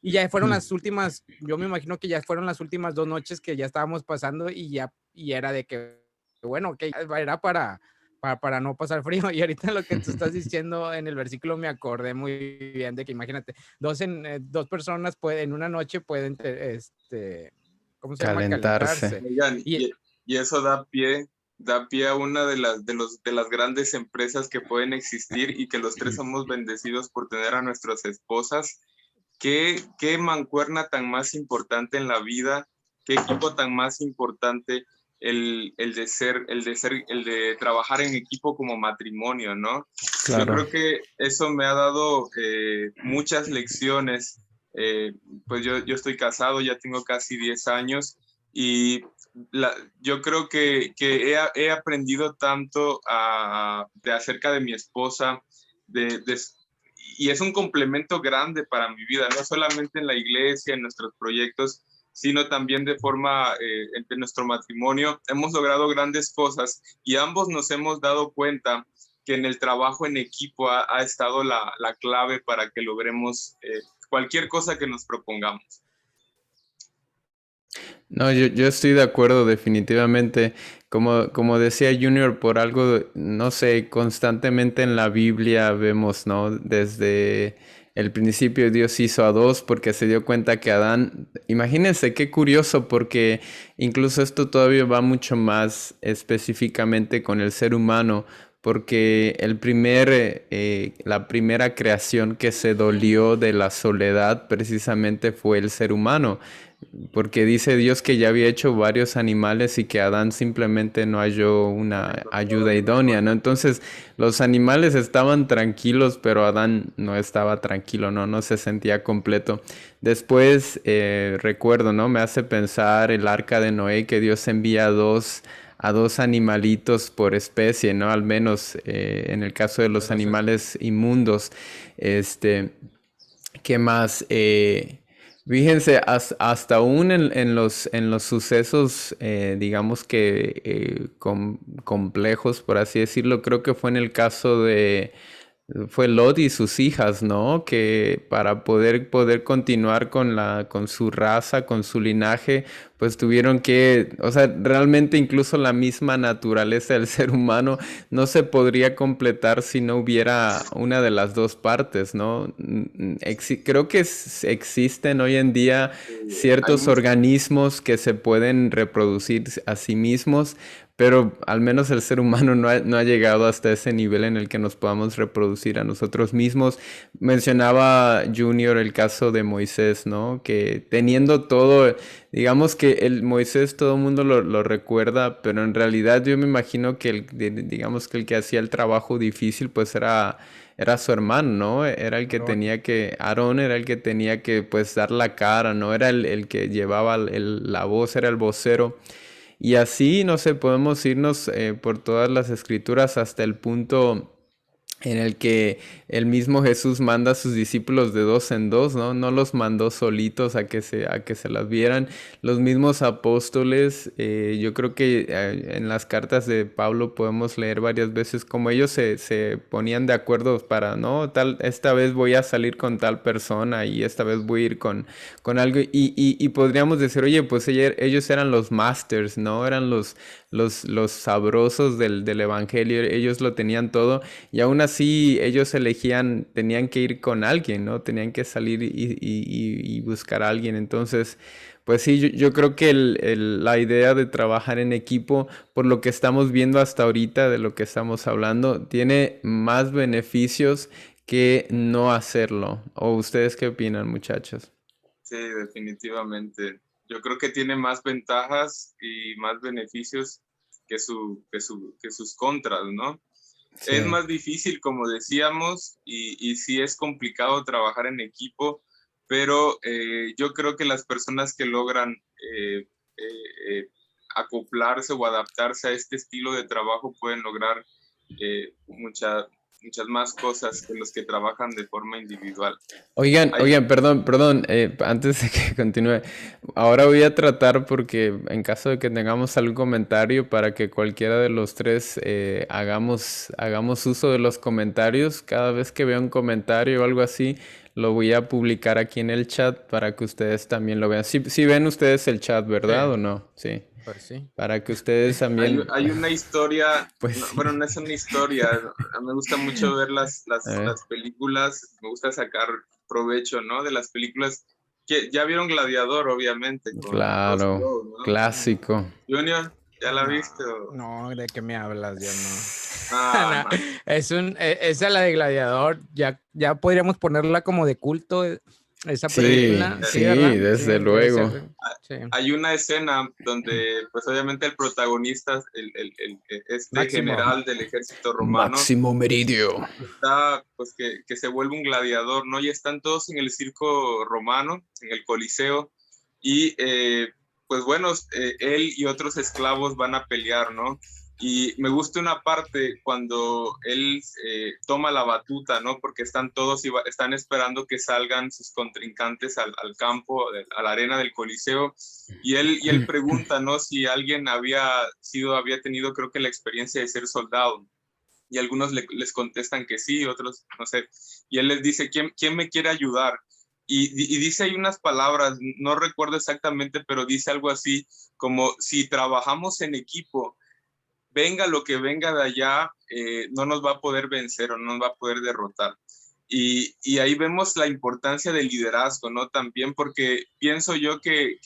Y ya fueron las últimas, yo me imagino que ya fueron las últimas 2 noches que ya estábamos pasando y era de que, bueno, que era para no pasar frío. Y ahorita lo que tú estás diciendo en el versículo me acordé muy bien de que imagínate, 2 personas en una noche pueden, ¿cómo se llama? Calentarse. Oigan, y eso da pie da pie a una de las grandes empresas que pueden existir y que los tres somos bendecidos por tener a nuestras esposas. Qué mancuerna tan más importante en la vida, qué equipo tan más importante el de trabajar en equipo como matrimonio, ¿no? Yo Claro. creo que eso me ha dado muchas lecciones. Pues yo estoy casado, ya tengo casi 10 años y yo creo que he aprendido tanto acerca de mi esposa, y es un complemento grande para mi vida, no solamente en la iglesia, en nuestros proyectos, sino también de forma en nuestro matrimonio. Hemos logrado grandes cosas y ambos nos hemos dado cuenta que en el trabajo en equipo ha estado la clave para que logremos cualquier cosa que nos propongamos. No, yo estoy de acuerdo definitivamente. Como decía Junior, por algo, no sé, constantemente en la Biblia vemos, ¿no? Desde el principio Dios hizo a dos porque se dio cuenta que Adán, imagínense qué curioso, porque incluso esto todavía va mucho más específicamente con el ser humano, porque la primera creación que se dolió de la soledad precisamente fue el ser humano. Porque dice Dios que ya había hecho varios animales y que Adán simplemente no halló una ayuda idónea, ¿no? Entonces los animales estaban tranquilos, pero Adán no estaba tranquilo, ¿no? No se sentía completo. Después recuerdo, ¿no? Me hace pensar el arca de Noé, que Dios envía a dos animalitos por especie, ¿no? Al menos en el caso de los animales inmundos. Este, ¿Qué más? Fíjense, hasta aún en los sucesos, digamos que complejos, por así decirlo, creo que fue en el caso fue Lot y sus hijas, ¿no? Que para poder continuar con su raza, con su linaje, pues tuvieron que, o sea, realmente incluso la misma naturaleza del ser humano no se podría completar si no hubiera una de las dos partes, ¿no? Creo que existen hoy en día Hay ciertos mucho, organismos que se pueden reproducir a sí mismos, pero al menos el ser humano no ha llegado hasta ese nivel en el que nos podamos reproducir a nosotros mismos. Mencionaba Junior el caso de Moisés, ¿no? Que teniendo todo, digamos que el Moisés todo el mundo lo recuerda, pero en realidad yo me imagino que digamos que el que hacía el trabajo difícil pues era su hermano, ¿no? Era el que Aarón. Aarón era el que tenía que pues dar la cara, ¿no? Era el que llevaba la voz, era el vocero. Y así, no sé, podemos irnos por todas las escrituras hasta el punto en el que el mismo Jesús manda a sus discípulos de dos en dos, ¿no? No los mandó solitos a que se las vieran. Los mismos apóstoles, yo creo que en las cartas de Pablo podemos leer varias veces como ellos se ponían de acuerdo para, no, esta vez voy a salir con tal persona y esta vez voy a ir con algo. Y podríamos decir, oye, pues ellos eran los masters, ¿no? Eran los sabrosos del evangelio, ellos lo tenían todo. Y aún así ellos tenían que ir con alguien, ¿no? Tenían que salir y buscar a alguien. Entonces, pues sí, yo creo que la idea de trabajar en equipo, por lo que estamos viendo hasta ahorita, de lo que estamos hablando, tiene más beneficios que no hacerlo. ¿O ustedes qué opinan, muchachos? sí, definitivamente. Yo creo que tiene más ventajas y más beneficios que sus contras, ¿no? Es Sí. más difícil, como decíamos, y sí es complicado trabajar en equipo, pero yo creo que las personas que logran eh, acoplarse o adaptarse a este estilo de trabajo pueden lograr muchas más cosas que los que trabajan de forma individual. Hay, Oigan, perdón, antes de que continúe, ahora voy a tratar porque en caso de que tengamos algún comentario para que cualquiera de los tres hagamos uso de los comentarios, cada vez que vea un comentario o algo así, lo voy a publicar aquí en el chat para que ustedes también lo vean. Sí ven ustedes el chat, ¿verdad o Sí, no? Sí, pues sí. para que ustedes también, hay una historia, pues bueno, sí, no es una historia, me gusta mucho ver a ver, las películas, me gusta sacar provecho, ¿no? De las películas que ya vieron Gladiador, obviamente, con Russell claro, Crowe, ¿no? clásico. Junior. ¿Ya la No, viste? no, ¿de qué me hablas? Yo no. No, No, no. esa la de Gladiador, ya podríamos ponerla como de culto, esa Sí, película, sí, sí, ¿verdad? Sí, desde debe luego. ser, sí. Hay una escena donde, pues obviamente el protagonista, este Máximo. general del ejército romano, Máximo Meridio. está, pues que se vuelve un gladiador, ¿no? Y están todos en el circo romano, en el Coliseo, y pues bueno, él y otros esclavos van a pelear, ¿no? Y me gusta una parte cuando él toma la batuta, ¿no? Porque están todos y están esperando que salgan sus contrincantes al campo, a la arena del Coliseo. Y él pregunta, ¿no? Si alguien había tenido, creo que la experiencia de ser soldado. Y algunos les contestan que sí, otros no sé. Y él les dice, ¿quién me quiere ayudar? Y dice ahí unas palabras, no recuerdo exactamente, pero dice algo así como, si trabajamos en equipo, venga lo que venga de allá, no nos va a poder vencer o no nos va a poder derrotar. Y ahí vemos la importancia del liderazgo, ¿no? También porque pienso yo que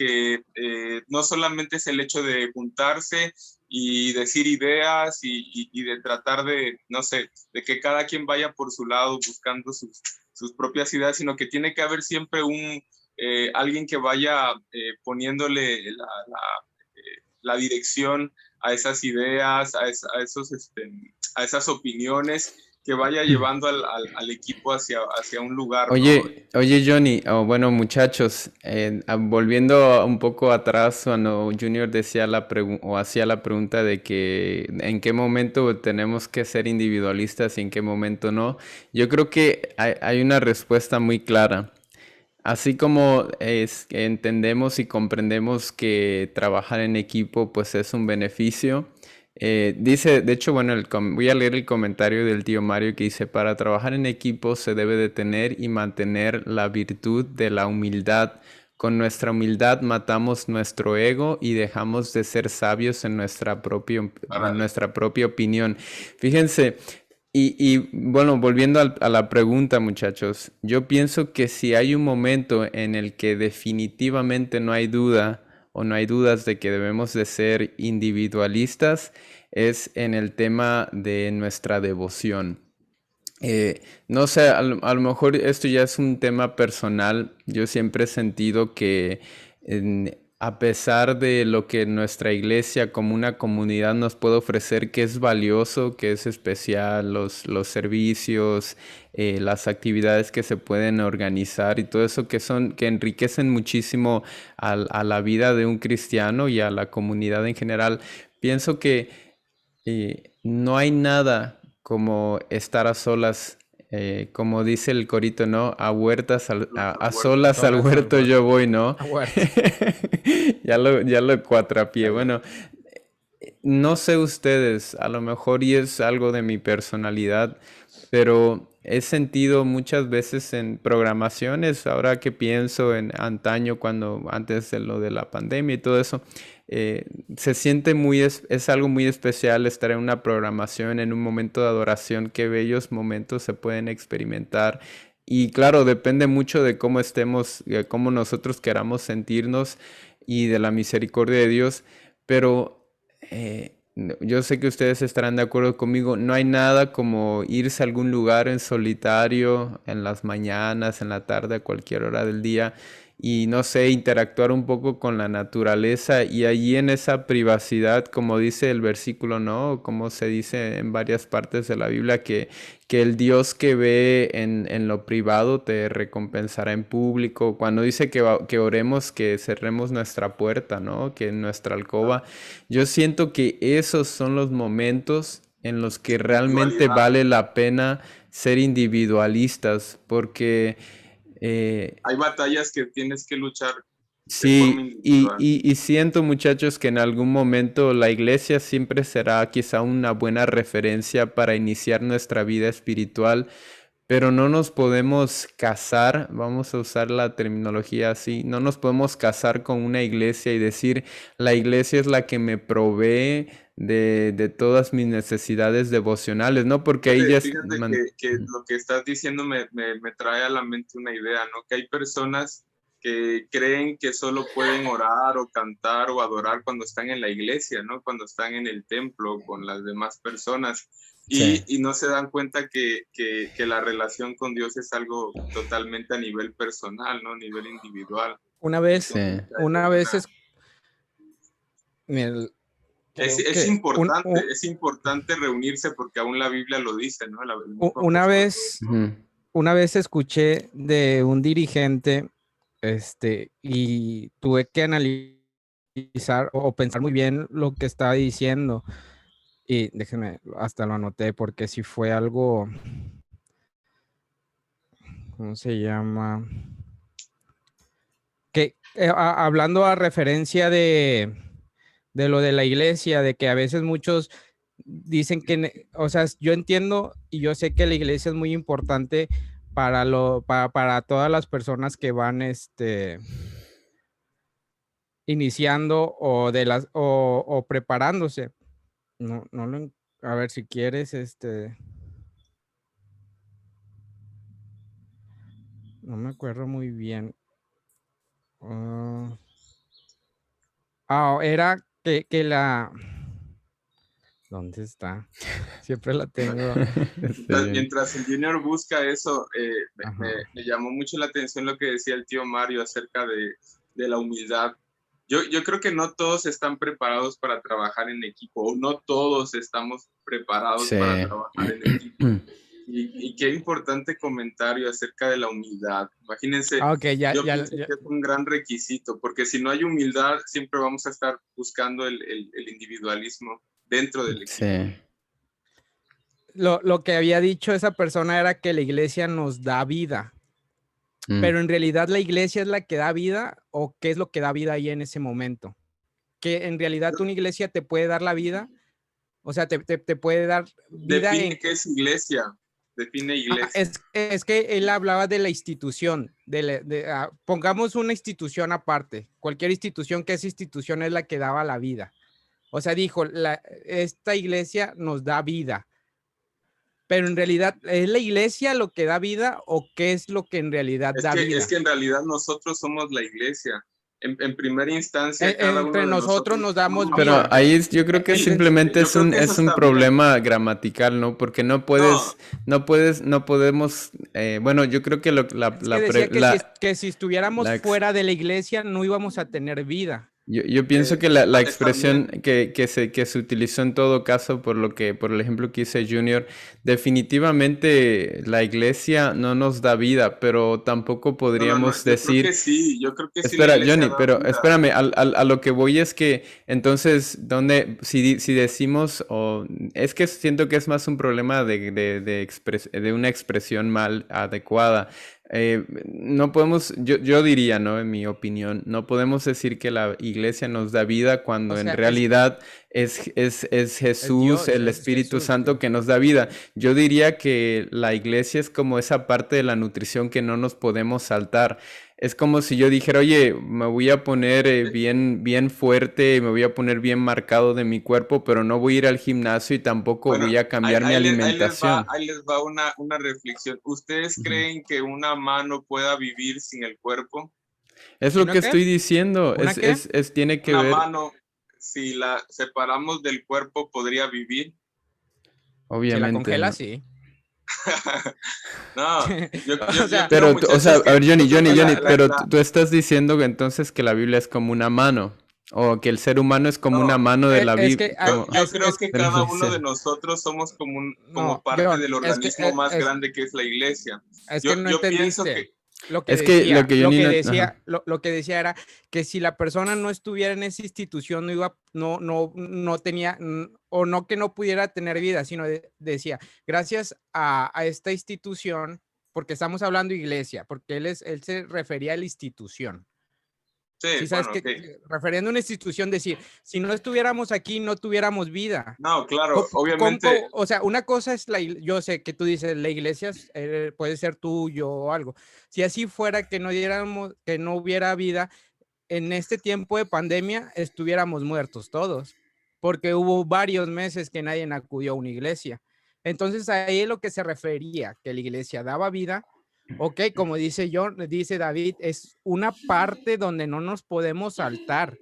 no solamente es el hecho de juntarse y decir ideas y de tratar de, no sé, de que cada quien vaya por su lado buscando sus propias ideas, sino que tiene que haber siempre alguien que vaya poniéndole la dirección a esas ideas, a esas opiniones, que vaya llevando al equipo hacia un lugar, ¿no? Oye Johnny, bueno muchachos, volviendo un poco atrás cuando Junior decía o hacía la pregunta de que en qué momento tenemos que ser individualistas y en qué momento no, yo creo que hay una respuesta muy clara. Así como que entendemos y comprendemos que trabajar en equipo pues es un beneficio, dice, de hecho, bueno, voy a leer el comentario del tío Mario que dice, para trabajar en equipo se debe de tener y mantener la virtud de la humildad. Con nuestra humildad matamos nuestro ego y dejamos de ser sabios en nuestra propia opinión. Fíjense, bueno, volviendo a la pregunta, muchachos, yo pienso que si hay un momento en el que definitivamente no hay duda o no hay dudas de que debemos de ser individualistas, es en el tema de nuestra devoción. No sé, a lo mejor esto ya es un tema personal. Yo siempre he sentido que a pesar de lo que nuestra iglesia como una comunidad nos puede ofrecer, que es valioso, que es especial, los servicios, las actividades que se pueden organizar y todo eso que enriquecen muchísimo a la vida de un cristiano y a la comunidad en general, pienso que no hay nada como estar a solas, como dice el corito, ¿no? A solas al Solas al huerto yo huerto. voy, ¿no? A huerto. Ya lo cuatrapié. Ya lo- Bueno, no sé ustedes, a lo mejor y es algo de mi personalidad, pero he sentido muchas veces en programaciones, ahora que pienso en antaño, antes de lo de la pandemia y todo eso, eh, se siente es algo muy especial estar en una programación, en un momento de adoración, qué bellos momentos se pueden experimentar. Y claro, depende mucho de cómo estemos, de cómo nosotros queramos sentirnos y de la misericordia de Dios, pero yo sé que ustedes estarán de acuerdo conmigo, no hay nada como irse a algún lugar en solitario, en las mañanas, en la tarde, a cualquier hora del día, y no sé, interactuar un poco con la naturaleza y allí en esa privacidad, como dice el versículo, ¿no? Como se dice en varias partes de la Biblia, que el Dios que ve en lo privado te recompensará en público. Cuando dice que oremos, que cerremos nuestra puerta, ¿no? Que en nuestra alcoba. Yo siento que esos son los momentos en los que realmente Individualidad. vale la pena ser individualistas, porque Hay batallas que tienes que luchar de forma sí, individual. y siento muchachos que en algún momento la iglesia siempre será quizá una buena referencia para iniciar nuestra vida espiritual, pero no nos podemos casar, vamos a usar la terminología así, no nos podemos casar con una iglesia y decir, la iglesia es la que me provee de todas mis necesidades devocionales, ¿no? Porque ahí ya es... Fíjate que lo que estás diciendo me trae a la mente una idea, ¿no? Que hay personas que creen que solo pueden orar o cantar o adorar cuando están en la iglesia, ¿no? Cuando están en el templo con las demás personas. Sí. Y no se dan cuenta que la relación con Dios es algo totalmente a nivel personal, ¿no? A nivel individual. Una vez, Sí. una vez es, mira, creo Es que importante reunirse porque aún la Biblia lo dice, ¿no? El mismo una apóstol. vez, Ujú. una vez escuché de un dirigente, y tuve que analizar o pensar muy bien lo que estaba diciendo. Y déjenme, hasta lo anoté porque si fue algo, ¿cómo se llama? Que hablando a referencia de lo de la iglesia, de que a veces muchos dicen que, o sea, yo entiendo y yo sé que la iglesia es muy importante para todas las personas que van iniciando o preparándose. No, a ver si quieres, no me acuerdo muy bien. Era que ¿dónde está? Siempre la tengo. Está bien. Mientras el Junior busca eso, Ajá. me llamó mucho la atención lo que decía el tío Mario acerca de la humildad. Yo creo que no todos están preparados para trabajar en equipo, o no todos estamos preparados Sí. para trabajar en equipo. Y qué importante comentario acerca de la humildad. Imagínense, Ok, yo pienso que es un gran requisito, porque si no hay humildad, siempre vamos a estar buscando el individualismo dentro del equipo. Sí. Lo que había dicho esa persona era que la iglesia nos da vida, pero en realidad la iglesia es la que da vida, o qué es lo que da vida ahí en ese momento. Que en realidad una iglesia te puede dar la vida, o sea, te puede dar vida. Define qué es iglesia. Define iglesia. Es que él hablaba de la institución, pongamos una institución aparte, cualquier institución, que esa institución es la que daba la vida. O sea, dijo, esta iglesia nos da vida, pero en realidad, ¿es la iglesia lo que da vida o qué es lo que en realidad da vida? Es que en realidad nosotros somos la iglesia. En primera instancia, cada uno Entre de nosotros nos damos Pero vida. ahí yo creo que simplemente yo creo que es eso un está problema gramatical, ¿no? Porque no podemos, bueno, yo creo que Es que decía que si estuviéramos fuera de la iglesia no íbamos a tener vida. Yo pienso que la expresión también. que se utilizó en todo caso, por el ejemplo que hice Junior, definitivamente la iglesia no nos da vida, pero tampoco podríamos decir... Yo creo que sí la Espera, iglesia Johnny, da pero vida. espérame, a lo que voy es que entonces, si decimos, es que siento que es más un problema de una expresión mal adecuada. No podemos, yo diría, ¿no? En mi opinión, no podemos decir que la iglesia nos da vida cuando O en sea, realidad es Jesús, Dios, el es Espíritu Jesús. Santo que nos da vida. Yo diría que la iglesia es como esa parte de la nutrición que no nos podemos saltar. Es como si yo dijera, oye, me voy a poner bien fuerte, me voy a poner bien marcado de mi cuerpo, pero no voy a ir al gimnasio y tampoco Bueno, voy a cambiar mi alimentación. ahí les va una reflexión. ¿Ustedes creen que una mano pueda vivir sin el cuerpo? Es lo que qué? estoy diciendo, ¿Una qué? tiene que Una ver, mano, si la separamos del cuerpo, ¿podría vivir? Si la obviamente, congela, ¿no? sí. No, yo O sea, creo, Pero, o sea, muchachos, a ver, Johnny, la- pero la- tú estás diciendo que entonces que la Biblia es como una mano, o que el ser humano es como una no, mano de la es que, Biblia. yo creo que de la cada uno iglesia. de nosotros somos como no, parte John, del organismo más grande que es la iglesia. es que no Yo pienso entendiste que lo que Es que lo decía. que Johnny no... Ajá. Lo que decía era que si la persona no estuviera en esa institución, no tenía, o no que no pudiera tener vida, sino decía, gracias a esta institución, porque estamos hablando iglesia, porque él se refería a la institución. sí, Sí, sabes bueno, que refiriendo a una institución, decir, si no estuviéramos aquí, no tuviéramos vida. no, claro, obviamente. O sea, una cosa es yo sé que tú dices, la iglesia puede ser tuyo o algo. Si así fuera que no hubiera vida, en este tiempo de pandemia estuviéramos muertos todos, porque hubo varios meses que nadie acudió a una iglesia. Entonces ahí es lo que se refería, que la iglesia daba vida, Ok, como dice David, es una parte donde no nos podemos saltar.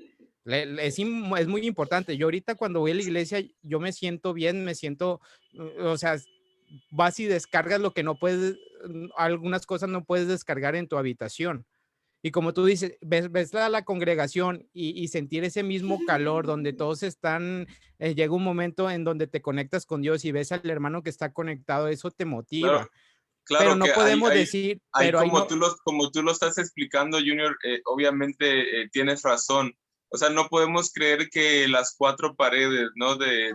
Es muy importante. Yo ahorita cuando voy a la iglesia, yo me siento bien, o sea, vas y descargas lo que no puedes, algunas cosas no puedes descargar en tu habitación. Y como tú dices, ves la congregación y sentir ese mismo calor donde todos están, llega un momento en donde te conectas con Dios y ves al hermano que está conectado, eso te Claro, motiva. Pero claro no que podemos decir, ahí pero ahí como no, tú lo estás explicando, Junior, obviamente tienes razón. O sea, no podemos creer que las cuatro paredes, ¿no? De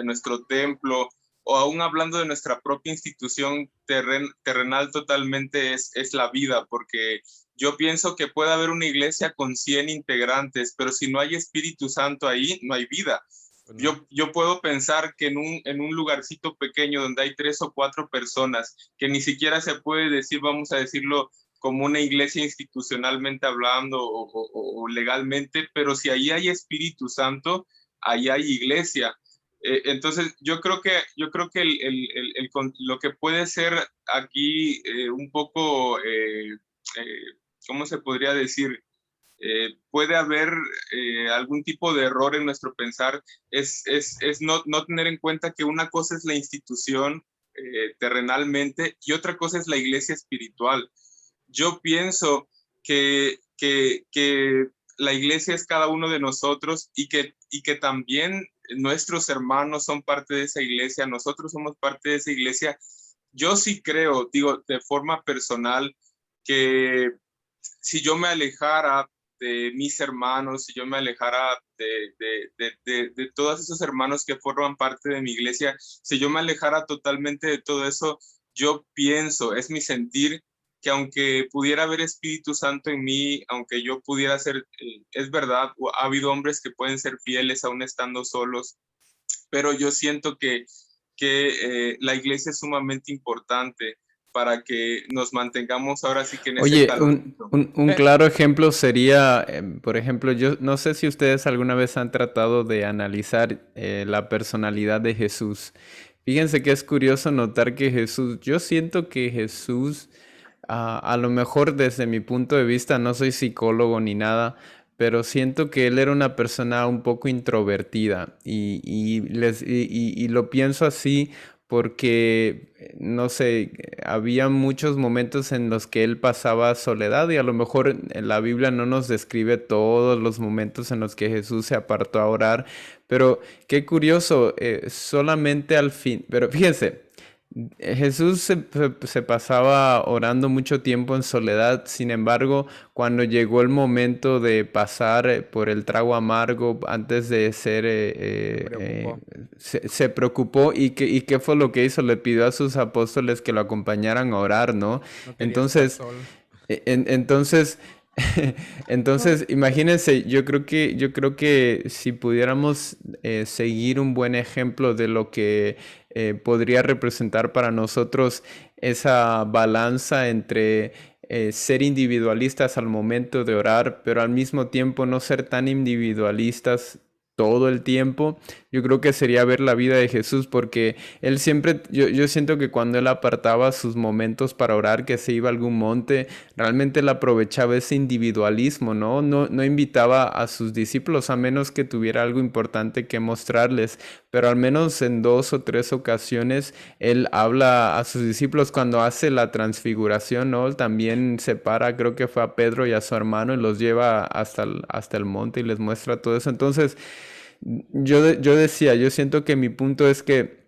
nuestro templo, o aún hablando de nuestra propia institución terrenal totalmente es la vida, porque yo pienso que puede haber una iglesia con 100 integrantes, pero si no hay Espíritu Santo ahí, no hay vida. pues no. Yo puedo pensar que en un lugarcito pequeño donde hay 3 o 4 personas, que ni siquiera se puede decir, vamos a decirlo, como una iglesia institucionalmente hablando o legalmente, pero si ahí hay Espíritu Santo, ahí hay iglesia. Entonces, yo creo que lo que puede ser aquí un poco, ¿cómo se podría decir? Puede haber algún tipo de error en nuestro pensar, es no tener en cuenta que una cosa es la institución terrenalmente y otra cosa es la iglesia espiritual. Yo pienso que la iglesia es cada uno de nosotros y que también nuestros hermanos son parte de esa iglesia, nosotros somos parte de esa iglesia. Yo sí creo, digo, de forma personal, que si yo me alejara de mis hermanos, si yo me alejara de todos esos hermanos que forman parte de mi iglesia, si yo me alejara totalmente de todo eso, yo pienso, es mi sentir, que aunque pudiera haber Espíritu Santo en mí, aunque yo pudiera ser, es verdad, ha habido hombres que pueden ser fieles aún estando solos, pero yo siento que la iglesia es sumamente importante para que nos mantengamos ahora sí que en ese Oye, calor. un Pe- claro ejemplo sería, por ejemplo, yo no sé si ustedes alguna vez han tratado de analizar la personalidad de Jesús. Fíjense que es curioso notar que Jesús, yo siento que Jesús, a lo mejor desde mi punto de vista, no soy psicólogo ni nada, pero siento que él era una persona un poco introvertida y lo pienso así porque, no sé, había muchos momentos en los que él pasaba soledad y a lo mejor en la Biblia no nos describe todos los momentos en los que Jesús se apartó a orar, pero qué curioso, solamente al fin, pero fíjense. Jesús se pasaba orando mucho tiempo en soledad, sin embargo, cuando llegó el momento de pasar por el trago amargo antes de ser, Se preocupó, se preocupó y qué fue lo que hizo, le pidió a sus apóstoles que lo acompañaran a orar, ¿no? no quería estar Entonces, solo. entonces, entonces, imagínense, yo creo que si pudiéramos seguir un buen ejemplo de lo que podría representar para nosotros esa balanza entre ser individualistas al momento de orar, pero al mismo tiempo no ser tan individualistas todo el tiempo, yo creo que sería ver la vida de Jesús, porque él siempre, yo siento que cuando él apartaba sus momentos para orar, que se iba a algún monte, realmente él aprovechaba ese individualismo, ¿no? No invitaba a sus discípulos a menos que tuviera algo importante que mostrarles, pero al menos en 2 o 3 ocasiones él habla a sus discípulos cuando hace la transfiguración, ¿no? Él también separa, creo que fue a Pedro y a su hermano y los lleva hasta el monte y les muestra todo eso. Entonces, yo decía, yo siento que mi punto es que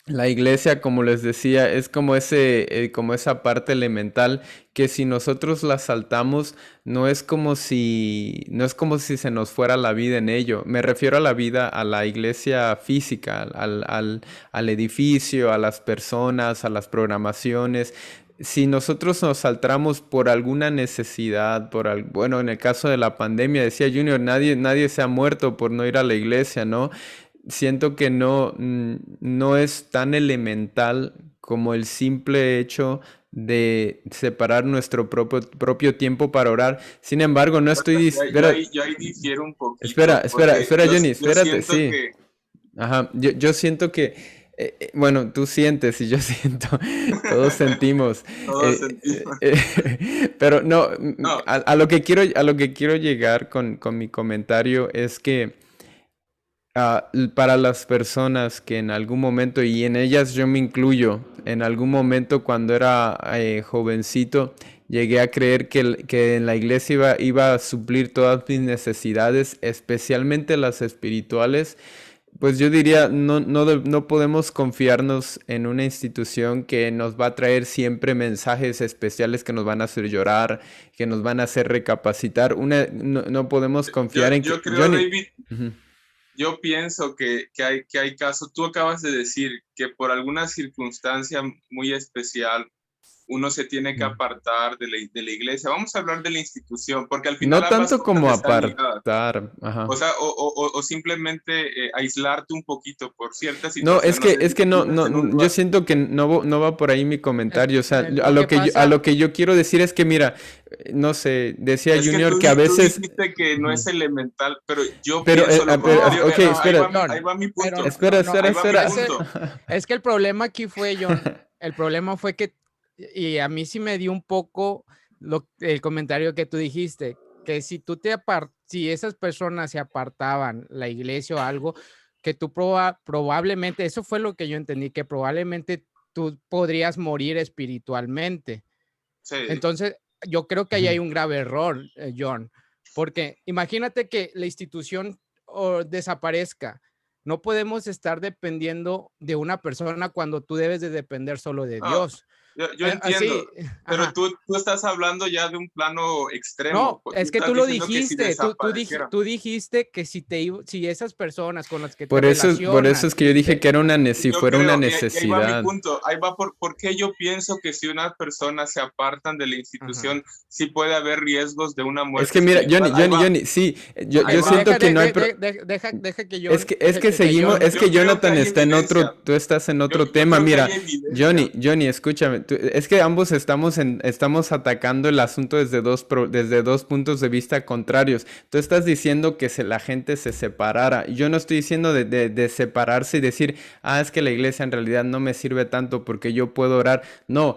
la iglesia, como les decía, es como esa parte elemental que si nosotros la saltamos, no es como si se nos fuera la vida en ello. Me refiero a la vida, a la iglesia física, al edificio, a las personas, a las programaciones. Si nosotros nos saltamos por alguna necesidad, bueno, en el caso de la pandemia, decía Junior, nadie se ha muerto por no ir a la iglesia, ¿no? Siento que no es tan elemental como el simple hecho de separar nuestro propio tiempo para orar. Sin embargo, no estoy... Yo ahí difiero un Espera, poquito, espera, porque espera, yo, Johnny, yo espérate, siento sí. que, Ajá, yo siento que Bueno, tú sientes y yo siento, todos sentimos. Todos sentimos. Pero no, No, a lo que quiero llegar con mi comentario es que para las personas que en algún momento, y en ellas yo me incluyo, en algún momento cuando era jovencito, llegué a creer que en la iglesia iba a suplir todas mis necesidades, especialmente las espirituales. Pues yo diría, no podemos confiarnos en una institución que nos va a traer siempre mensajes especiales que nos van a hacer llorar, que nos van a hacer recapacitar. No podemos confiar en que... yo creo, Johnny, David, ujú. yo pienso que hay casos, tú acabas de decir que por alguna circunstancia muy especial uno se tiene que apartar de la iglesia. Vamos a hablar de la institución, porque al final No ambas tanto cosas como están ligadas. apartar, ajá. O sea, o simplemente aislarte un poquito por cierta No, situación. No sé, es que no, vives en un yo lugar. siento que no va por ahí mi comentario. O sea, Lo que a pasa, lo que yo quiero decir es que, mira, no sé, decía Es que Junior que a tú veces, dijiste que no es ujú. elemental, pero yo Pero, pienso lo contrario. ok, no, Ahí espera, va ahí John, va mi pero punto. no, Ahí va mi espera. punto. es que el problema aquí fue, John, el problema fue que, y a mí sí me dio un poco el comentario que tú dijiste, que si esas personas se apartaban la iglesia o algo, que tú probablemente, eso fue lo que yo entendí, que probablemente tú podrías morir espiritualmente. Sí. Entonces, yo creo que ahí hay Ujú. un grave error, John, porque imagínate que la institución desaparezca. No podemos estar dependiendo de una persona cuando tú debes de depender solo de No, Dios. yo entiendo, Así, pero ajá. tú estás hablando ya de un plano extremo. No, Tú es que estás tú lo diciendo que si dijiste, desapareciera. tú dijiste que si esas personas con las que te Por eso es relacionas, que yo dije que era si Yo fuera una creo, y ahí va mi necesidad. punto, ahí va por qué yo pienso que si unas personas se apartan de la ajá. institución, sí puede haber riesgos de una Es muerte que mira, espiritual. Ahí va, Johnny, sí, ahí yo va. siento que no hay Deja que Yo, es que seguimos, John, es que yo creo que Jonathan hay está en evidencia. tú estás en otro Yo tema. creo que hay Mira, evidencia. Johnny, escúchame, es que ambos estamos atacando el asunto desde dos puntos de vista contrarios. Tú estás diciendo que la gente se separara. Yo no estoy diciendo de separarse y decir, es que la iglesia en realidad no me sirve tanto porque yo puedo orar. No,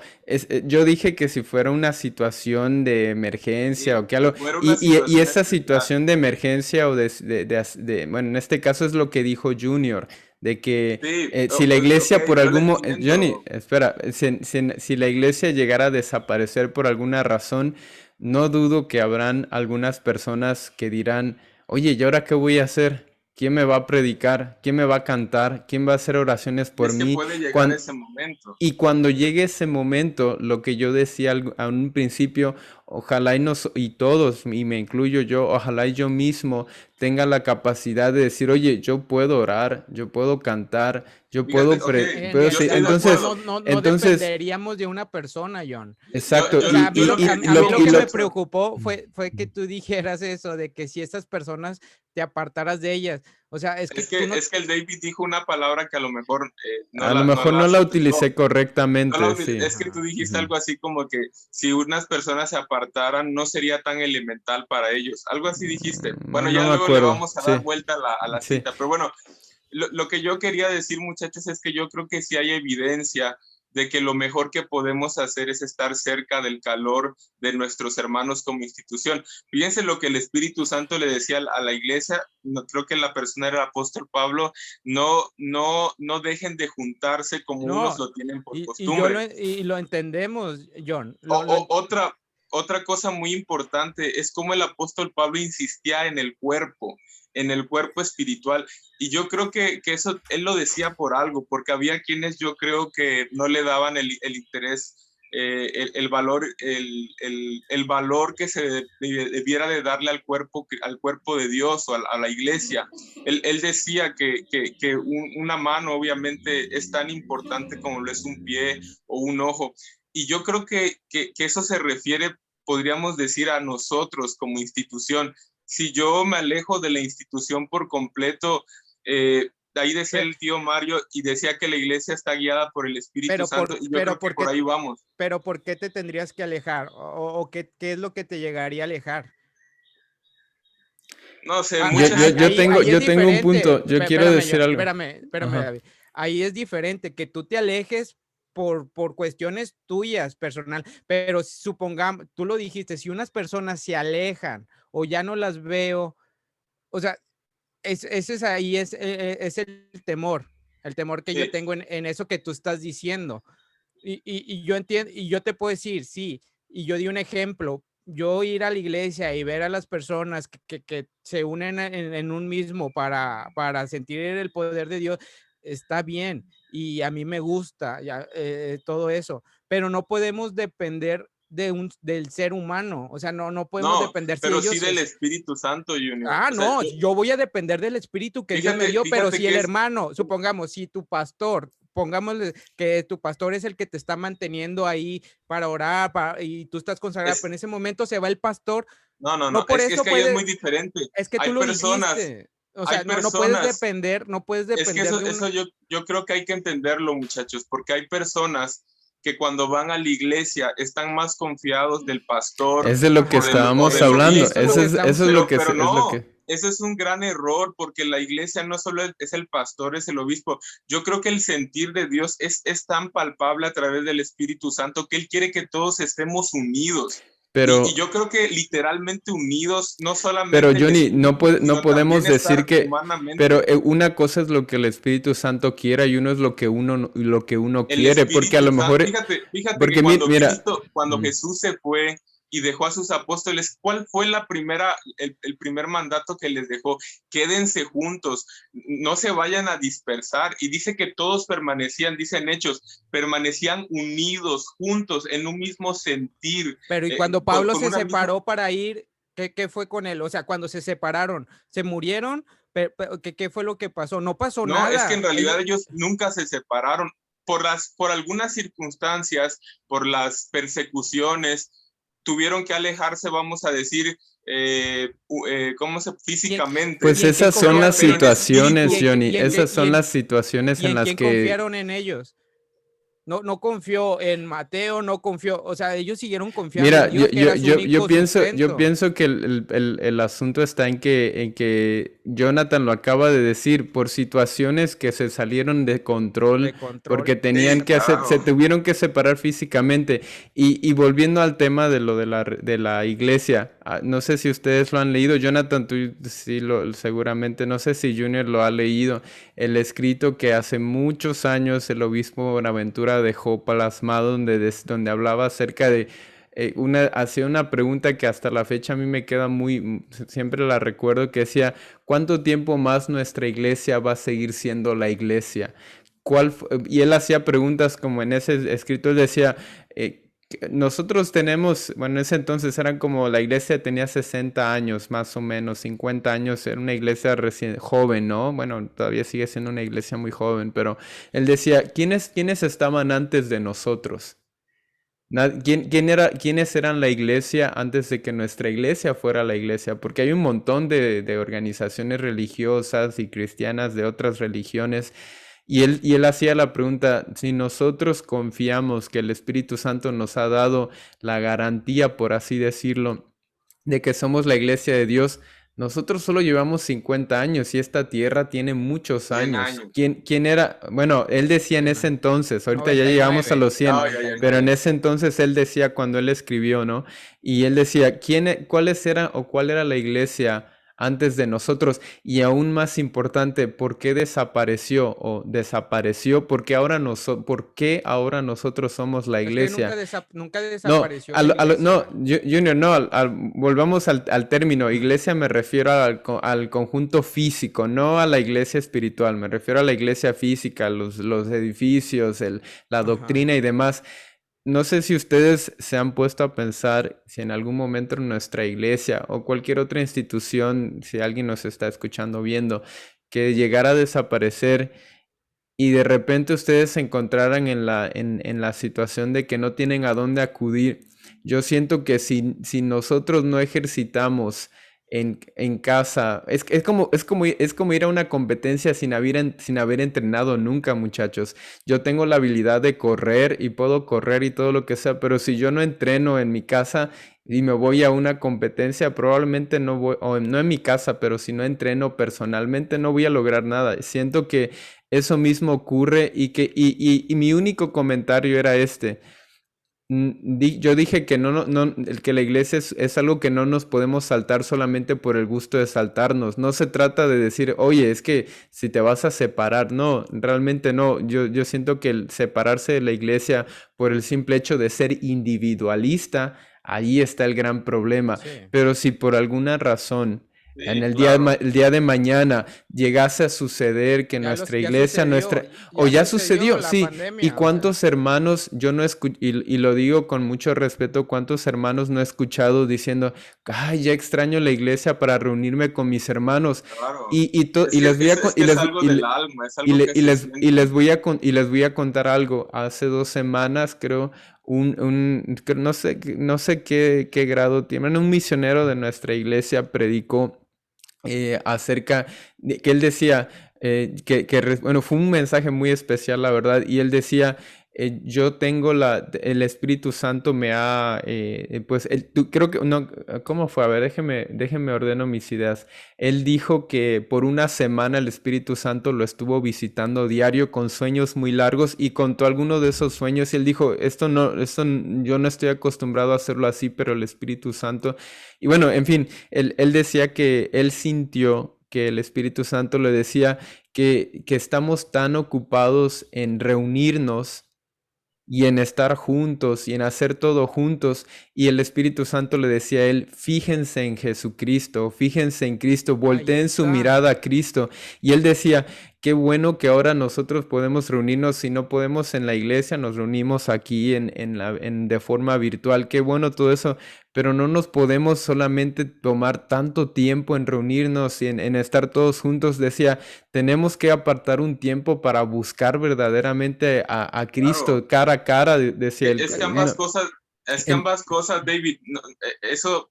yo dije que si fuera una situación de emergencia Sí, o que si algo, fuera una y situación esa especial. situación de emergencia o bueno, en este caso es lo que dijo Junior, de que Sí, si la ok, iglesia por yo lo Johnny, entiendo. espera, si la iglesia llegara a desaparecer por alguna razón, no dudo que habrán algunas personas que dirán, oye, ¿y ahora qué voy a hacer? ¿Quién me va a predicar? ¿Quién me va a cantar? ¿Quién va a hacer oraciones Y por es que mí? puede llegar ese momento. Y cuando llegue ese momento, lo que yo decía a un principio, ojalá y todos, y me incluyo yo, ojalá y yo mismo tenga la capacidad de decir, oye, yo puedo orar, yo puedo cantar, yo Fíjate, ok, puedo yo sí. estoy de Entonces, acuerdo. no dependeríamos de una persona, John. exacto, O sea, a mí Yo lo, lo que, a mí yo lo lo que me pienso. preocupó fue que tú dijeras eso, de que si estas personas te apartaras de ellas. O sea, es que tú no... Es que el David dijo una palabra que a lo mejor a lo no mejor no la la sopesó. utilicé correctamente, sí. Es que tú dijiste Ujú. algo así como que si unas personas se apartaran no sería tan elemental para ellos. Algo así dijiste. Bueno, No ya me luego le acuerdo, vamos a dar sí, vuelta a la sí. cita. Pero bueno, lo que yo quería decir, muchachos, es que yo creo que sí hay evidencia de que lo mejor que podemos hacer es estar cerca del calor de nuestros hermanos como institución. Fíjense lo que el Espíritu Santo le decía a la iglesia, no, creo que la persona era el apóstol Pablo, no dejen de juntarse como unos No, lo tienen por yo costumbre. lo entendemos, John. Otra cosa muy importante es cómo el apóstol Pablo insistía en el cuerpo espiritual. Y yo creo que eso él lo decía por algo, porque había quienes yo creo que no le daban el interés, el valor, el valor que se debiera de darle al cuerpo de Dios o a la iglesia. Él decía que una mano obviamente es tan importante como lo es un pie o un ojo. Y yo creo que eso se refiere, podríamos decir, a nosotros como institución. Si yo me alejo de la institución por completo, ahí decía el tío Mario y decía que la iglesia está guiada por el Espíritu Santo y yo creo que por ahí vamos. Pero ¿por qué te tendrías que alejar? ¿O qué es lo que te llegaría a alejar? No sé, Ah, muchas... Yo ahí es tengo un diferente. punto, yo quiero decir algo. Espérame, Ajá. David. ahí es diferente, que tú te alejes por cuestiones tuyas personal, pero supongamos, tú lo dijiste, si unas personas se alejan o ya no las veo, o sea, ese es ahí, es el temor que yo Sí, tengo en eso que tú estás diciendo. Y yo entiendo, y yo te puedo decir, sí, y yo di un ejemplo, yo ir a la iglesia y ver a las personas que se unen en un mismo para sentir el poder de Dios, está bien, y a mí me gusta ya, todo eso, pero no podemos depender del ser humano, o sea, no podemos no, depender si pero sí ellos del Espíritu Santo, Junior. O sea, no, yo voy a depender del espíritu que Dios me dio, pero fíjate si el que es, hermano, supongamos, si tu pastor, pongámosle que tu pastor es el que te está manteniendo ahí para orar, y tú estás consagrado, pero es, en ese momento se va el pastor, no, no, no, no por es eso que ahí es puede, muy diferente. es que tú Hay lo personas, dijiste, o hay sea, no puedes personas, depender, no puedes es que depender de eso una, yo creo que hay que entenderlo, muchachos, porque hay personas que cuando van a la iglesia están más confiados del pastor Es de lo que o ajá, o estábamos del hablando. eso es lo obispo, que estamos, Eso es lo que pero es lo no, que. eso es un gran error porque la iglesia no solo es el pastor, es el obispo. Yo creo que el sentir de Dios es tan palpable a través del Espíritu Santo que Él quiere que todos estemos unidos. Y Pero, yo creo que literalmente unidos, no pero solamente el Johnny, espíritu, no sino podemos también decir estar que. Pero humanamente. una cosa es lo que el Espíritu Santo quiera y uno es lo que uno El quiere, porque a Espíritu lo Santo, mejor, fíjate que porque cuando mira, Cristo, cuando mm, Jesús se fue y dejó a sus apóstoles, ¿cuál fue el primer mandato que les dejó? Quédense juntos, no se vayan a dispersar. Y dice que todos permanecían, dicen Hechos, permanecían unidos, juntos, en un mismo sentir, pero y cuando Pablo con se una misma. separó para ir, ¿qué fue con él? O sea, cuando se separaron, se murieron, ¿qué fue lo que pasó? No pasó No, es que en nada. realidad Ellos, ellos nunca se separaron por algunas circunstancias, por las persecuciones, tuvieron que alejarse, vamos a decir, ¿cómo se ¿y en, físicamente? pues y en quién esas son las confiaron? Pero en situaciones, espíritu, Johnny, esas son las situaciones ¿Y en en las quién que. confiaron en ellos? No confió en Mateo, no confió, o sea, ellos siguieron confiando en Mira, Dios, que era su único yo sustento. pienso que el asunto está en que Jonathan lo acaba de decir, por situaciones que se salieron de control, De porque control, tenían sí, que hacer, se claro. tuvieron que separar físicamente. Y volviendo al tema de lo de la iglesia, no sé si ustedes lo han leído, Jonathan, tú sí seguramente, no sé si Junior lo ha leído, el escrito que hace muchos años el obispo Bonaventura dejó plasmado donde hablaba acerca de hacía una pregunta que hasta la fecha a mí me queda siempre la recuerdo, que decía, ¿cuánto tiempo más nuestra iglesia va a seguir siendo la iglesia? Y él hacía preguntas como en ese escrito, él decía, nosotros tenemos, bueno, en ese entonces eran como la iglesia tenía 60 años, más o menos, 50 años, era una iglesia recién joven, ¿no? Bueno, todavía sigue siendo una iglesia muy joven, pero él decía, ¿quiénes estaban antes de nosotros? ¿Quiénes eran la iglesia antes de que nuestra iglesia fuera la iglesia? Porque hay un montón de organizaciones religiosas y cristianas de otras religiones. Y él hacía la pregunta, si nosotros confiamos que el Espíritu Santo nos ha dado la garantía, por así decirlo, de que somos la iglesia de Dios, nosotros solo llevamos 50 años y esta tierra tiene muchos 100 años. años. ¿Quién era? Bueno, él decía en ese entonces, ahorita ya llegamos a 99, los 100, No, ya, pero en 99. ese entonces él decía cuando él escribió, ¿no? Y él decía, ¿cuáles eran o cuál era la iglesia antes de nosotros? Y aún más importante, ¿por qué desapareció o desapareció? ¿Por qué ahora nosotros somos la Es que iglesia? nunca No, desapareció la no, iglesia. Junior, no, volvamos al término. Iglesia me refiero al conjunto físico, no a la iglesia espiritual. Me refiero a la iglesia física, los edificios, la Ajá. doctrina y demás. No sé si ustedes se han puesto a pensar si en algún momento en nuestra iglesia o cualquier otra institución, si alguien nos está escuchando, viendo, que llegara a desaparecer y de repente ustedes se encontraran en la situación de que no tienen a dónde acudir. Yo siento que si nosotros no ejercitamos en casa, es como ir a una competencia sin haber entrenado nunca, muchachos. Yo tengo la habilidad de correr y puedo correr y todo lo que sea, pero si yo no entreno en mi casa y me voy a una competencia, probablemente no voy, o no en mi casa, pero si no entreno personalmente, no voy a lograr nada. Siento que eso mismo ocurre y mi único comentario era este. Yo dije que que la iglesia es algo que no nos podemos saltar solamente por el gusto de saltarnos. No se trata de decir, oye, es que si te vas a separar. No, realmente no. Yo siento que el separarse de la iglesia por el simple hecho de ser individualista, ahí está el gran problema. Sí. Pero si por alguna razón en Sí, claro. el día de mañana llegase a suceder que Ya, nuestra ya iglesia, sucedió, o ya ya sucedió sucedió, la sí, y pandemia, o sea. cuántos hermanos, yo no escucho, y lo digo con mucho respeto, cuántos hermanos no he escuchado diciendo, ay, ya extraño la iglesia para reunirme con mis hermanos, Claro. y les voy a, Es que es algo del alma, es algo que se y siente. les voy a, y les voy a contar algo. Hace 2 semanas, creo, no sé qué grado tiene, un misionero de nuestra iglesia predicó acerca de que él decía bueno, fue un mensaje muy especial, la verdad, y él decía, yo tengo el Espíritu Santo me ha, pues, creo que, no, ¿cómo fue? A ver, déjeme ordeno mis ideas. Él dijo que por una semana el Espíritu Santo lo estuvo visitando diario con sueños muy largos y contó alguno de esos sueños y él dijo, yo no estoy acostumbrado a hacerlo así, pero el Espíritu Santo, y bueno, en fin, él decía que él sintió que el Espíritu Santo le decía que estamos tan ocupados en reunirnos y en estar juntos y en hacer todo juntos. Y el Espíritu Santo le decía a él, fíjense en Jesucristo, fíjense en Cristo, Ahí volteen su está. mirada a Cristo. Y él decía, qué bueno que ahora nosotros podemos reunirnos, si no podemos en la iglesia, nos reunimos aquí de forma virtual. Qué bueno todo eso, pero no nos podemos solamente tomar tanto tiempo en reunirnos y en estar todos juntos. Decía, tenemos que apartar un tiempo para buscar verdaderamente a Claro. Cristo cara a cara, decía él. Es que No, en- ambas cosas, David, eso,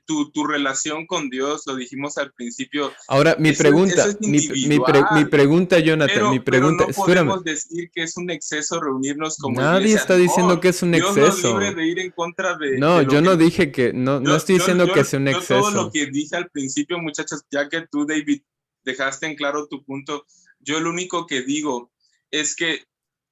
tu relación con Dios, lo dijimos al principio, Ahora, eso es mi individual, pregunta, Jonathan, mi pero pregunta, no espérame. podemos decir que es un exceso reunirnos como Nadie iglesia. está diciendo No, que es un Dios nos libre exceso. de ir en contra No, de lo yo que no dije que, no estoy diciendo que sea un yo todo lo exceso. que dije al principio, muchachos, ya que tú, David, dejaste en claro tu punto, yo lo único que digo es que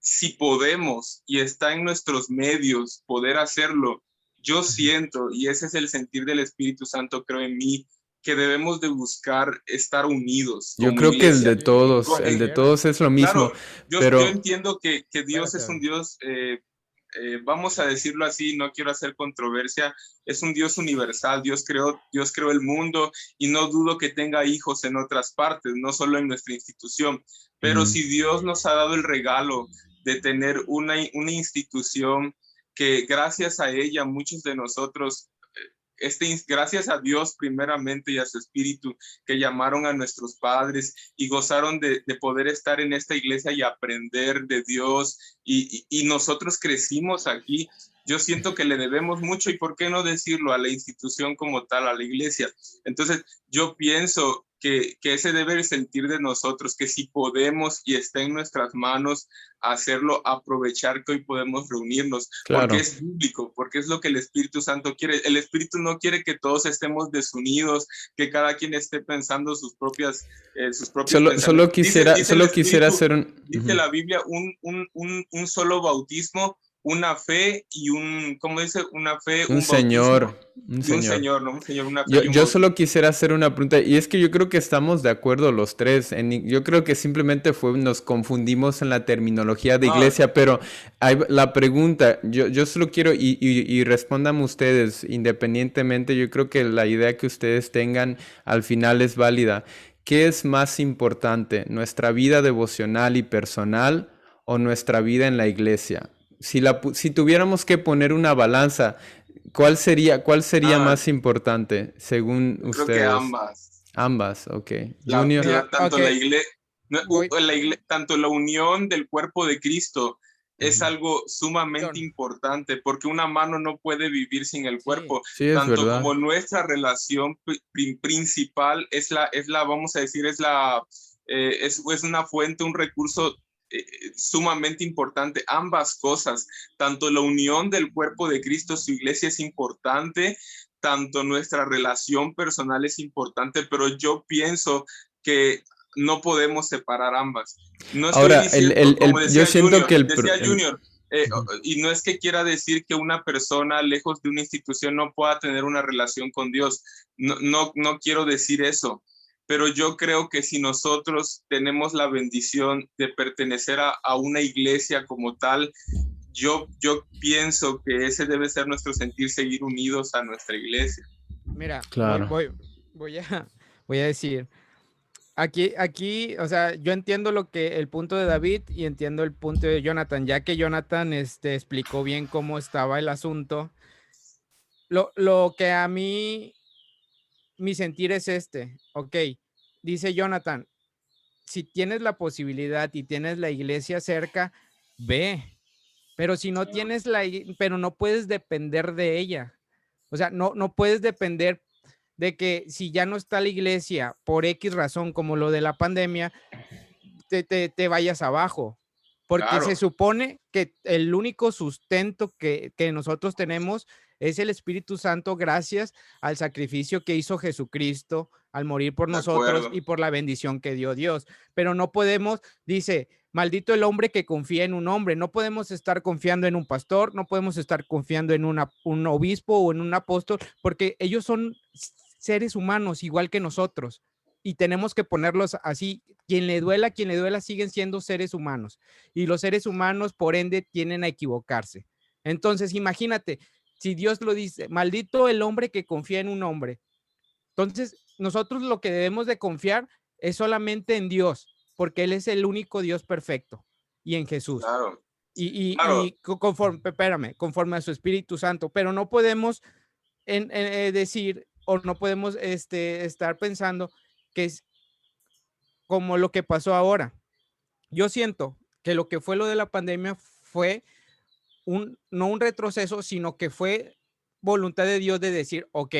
si podemos y está en nuestros medios poder hacerlo, yo siento, y ese es el sentir del Espíritu Santo, creo en mí, que debemos de buscar estar unidos Yo como creo que iglesia. Sí, el de cualquiera. todos es lo mismo, Claro, yo pero entiendo que Dios es Espérate. un Dios, vamos a decirlo así, no quiero hacer controversia, es un Dios universal, Dios creó el mundo y no dudo que tenga hijos en otras partes, no solo en nuestra institución, pero mm, si Dios nos ha dado el regalo de tener una institución que gracias a ella muchos de nosotros gracias a Dios primeramente y a su Espíritu que llamaron a nuestros padres y gozaron de poder estar en esta iglesia y aprender de Dios y nosotros crecimos aquí. Yo siento que le debemos mucho y por qué no decirlo a la institución como tal, a la iglesia. Entonces yo pienso que ese debe el sentir de nosotros, que si podemos y está en nuestras manos hacerlo, aprovechar que hoy podemos reunirnos, porque claro. es bíblico, porque es lo que el Espíritu Santo quiere. El Espíritu no quiere que todos estemos desunidos, que cada quien esté pensando sus propios Solo pensamientos. Dice el quisiera Espíritu, hacer un... dice Ujú. la Biblia, un solo bautismo, una fe y ¿cómo dice? Una fe, Un un bautismo señor, un y un señor. Señor, ¿no? Un Señor, una fe y un Yo bautismo. solo quisiera hacer una pregunta, y es que yo creo que estamos de acuerdo los tres. Yo creo que simplemente nos confundimos en la terminología de Ah, iglesia, pero la pregunta, yo solo quiero, y respondan ustedes independientemente, yo creo que la idea que ustedes tengan al final es válida. ¿Qué es más importante, nuestra vida devocional y personal o nuestra vida en la iglesia? Si tuviéramos que poner una balanza, cuál sería ah, más importante según yo creo que ustedes? ambas. Ambas, ok. Junior, Ok, Tanto voy. tanto la unión del cuerpo de Cristo es ujú. algo sumamente John, importante porque una mano no puede vivir sin el sí, cuerpo, Sí, es tanto verdad. como nuestra relación principal vamos a decir, es una fuente, un recurso sumamente importante, ambas cosas, tanto la unión del cuerpo de Cristo, su iglesia es importante, tanto nuestra relación personal es importante, pero yo pienso que no podemos separar ambas. No estoy Ahora, diciendo, como yo decía siento Junior, que Junior, y no es que quiera decir que una persona lejos de una institución no pueda tener una relación con Dios. No quiero decir eso, pero yo creo que si nosotros tenemos la bendición de pertenecer a una iglesia como tal, yo pienso que ese debe ser nuestro sentir, seguir unidos a nuestra iglesia. Mira, Claro. voy a decir, aquí, o sea, yo entiendo el punto de David y entiendo el punto de Jonathan, ya que Jonathan explicó bien cómo estaba el asunto. Lo que a mí, mi sentir es ok, dice Jonathan, si tienes la posibilidad y tienes la iglesia cerca, ve, pero si no tienes pero no puedes depender de ella. O sea, no puedes depender de que si ya no está la iglesia por X razón, como lo de la pandemia, te vayas abajo. Porque Claro. se supone que el único sustento que nosotros tenemos es el Espíritu Santo, gracias al sacrificio que hizo Jesucristo al morir por nosotros y por la bendición que dio Dios. Pero no podemos, dice, maldito el hombre que confía en un hombre. No podemos estar confiando en un pastor, no podemos estar confiando en un obispo o en un apóstol, porque ellos son seres humanos igual que nosotros y tenemos que ponerlos así. Quien le duela, siguen siendo seres humanos y los seres humanos, por ende, tienden a equivocarse. Entonces, imagínate, si Dios lo dice, maldito el hombre que confía en un hombre. Entonces, nosotros lo que debemos de confiar es solamente en Dios, porque Él es el único Dios perfecto y en Jesús. Claro. Y Claro. conforme a su Espíritu Santo, pero no podemos decir o no podemos estar pensando que es como lo que pasó ahora. Yo siento que lo que fue lo de la pandemia fue no un retroceso, sino que fue voluntad de Dios de decir, ok,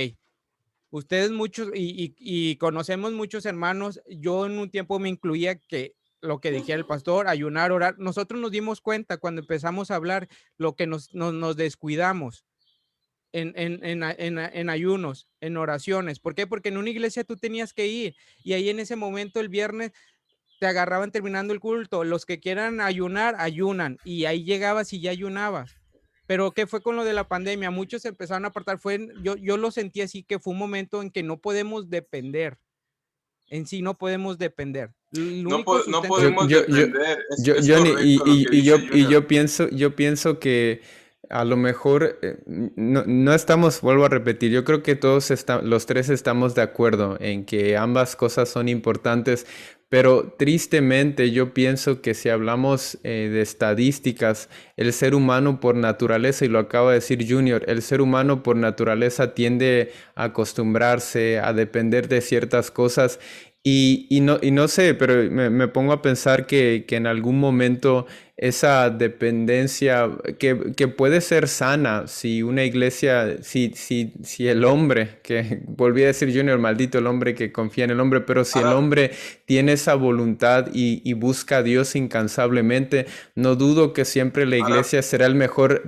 ustedes muchos y conocemos muchos hermanos, yo en un tiempo me incluía que lo que dijera el pastor, ayunar, orar, nosotros nos dimos cuenta cuando empezamos a hablar lo que nos descuidamos en ayunos, en oraciones. ¿Por qué? Porque en una iglesia tú tenías que ir y ahí en ese momento el viernes te agarraban terminando el culto. Los que quieran ayunar, ayunan y ahí llegabas y ya ayunabas. Pero ¿qué fue con lo de la pandemia? Muchos empezaron a apartar. Yo lo sentí así, que fue un momento en que no podemos depender. En sí no podemos depender. No podemos depender. Yo pienso que a lo mejor no estamos, vuelvo a repetir, yo creo que los tres estamos de acuerdo en que ambas cosas son importantes, pero tristemente yo pienso que si hablamos de estadísticas, el ser humano por naturaleza, y lo acaba de decir Junior, el ser humano por naturaleza tiende a acostumbrarse, a depender de ciertas cosas. Y no sé, pero me pongo a pensar que en algún momento esa dependencia que puede ser sana si una iglesia, si el hombre, que volví a decir Junior, maldito el hombre que confía en el hombre, pero si el hombre tiene esa voluntad y busca a Dios incansablemente, no dudo que siempre la iglesia será el mejor,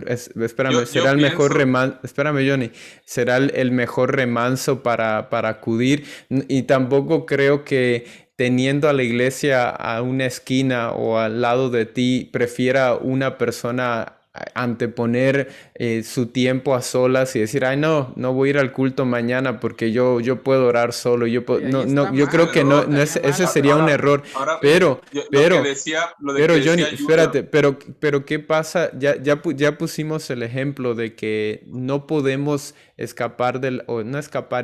Johnny, será el mejor remanso para acudir, y tampoco creo que teniendo a la iglesia a una esquina o al lado de ti, prefiera una persona anteponer su tiempo a solas y decir, ay, no voy a ir al culto mañana porque yo puedo orar solo. Yo creo que ese sería un error. Pero Johnny, espérate, pero ¿qué pasa? Ya pusimos el ejemplo de que no podemos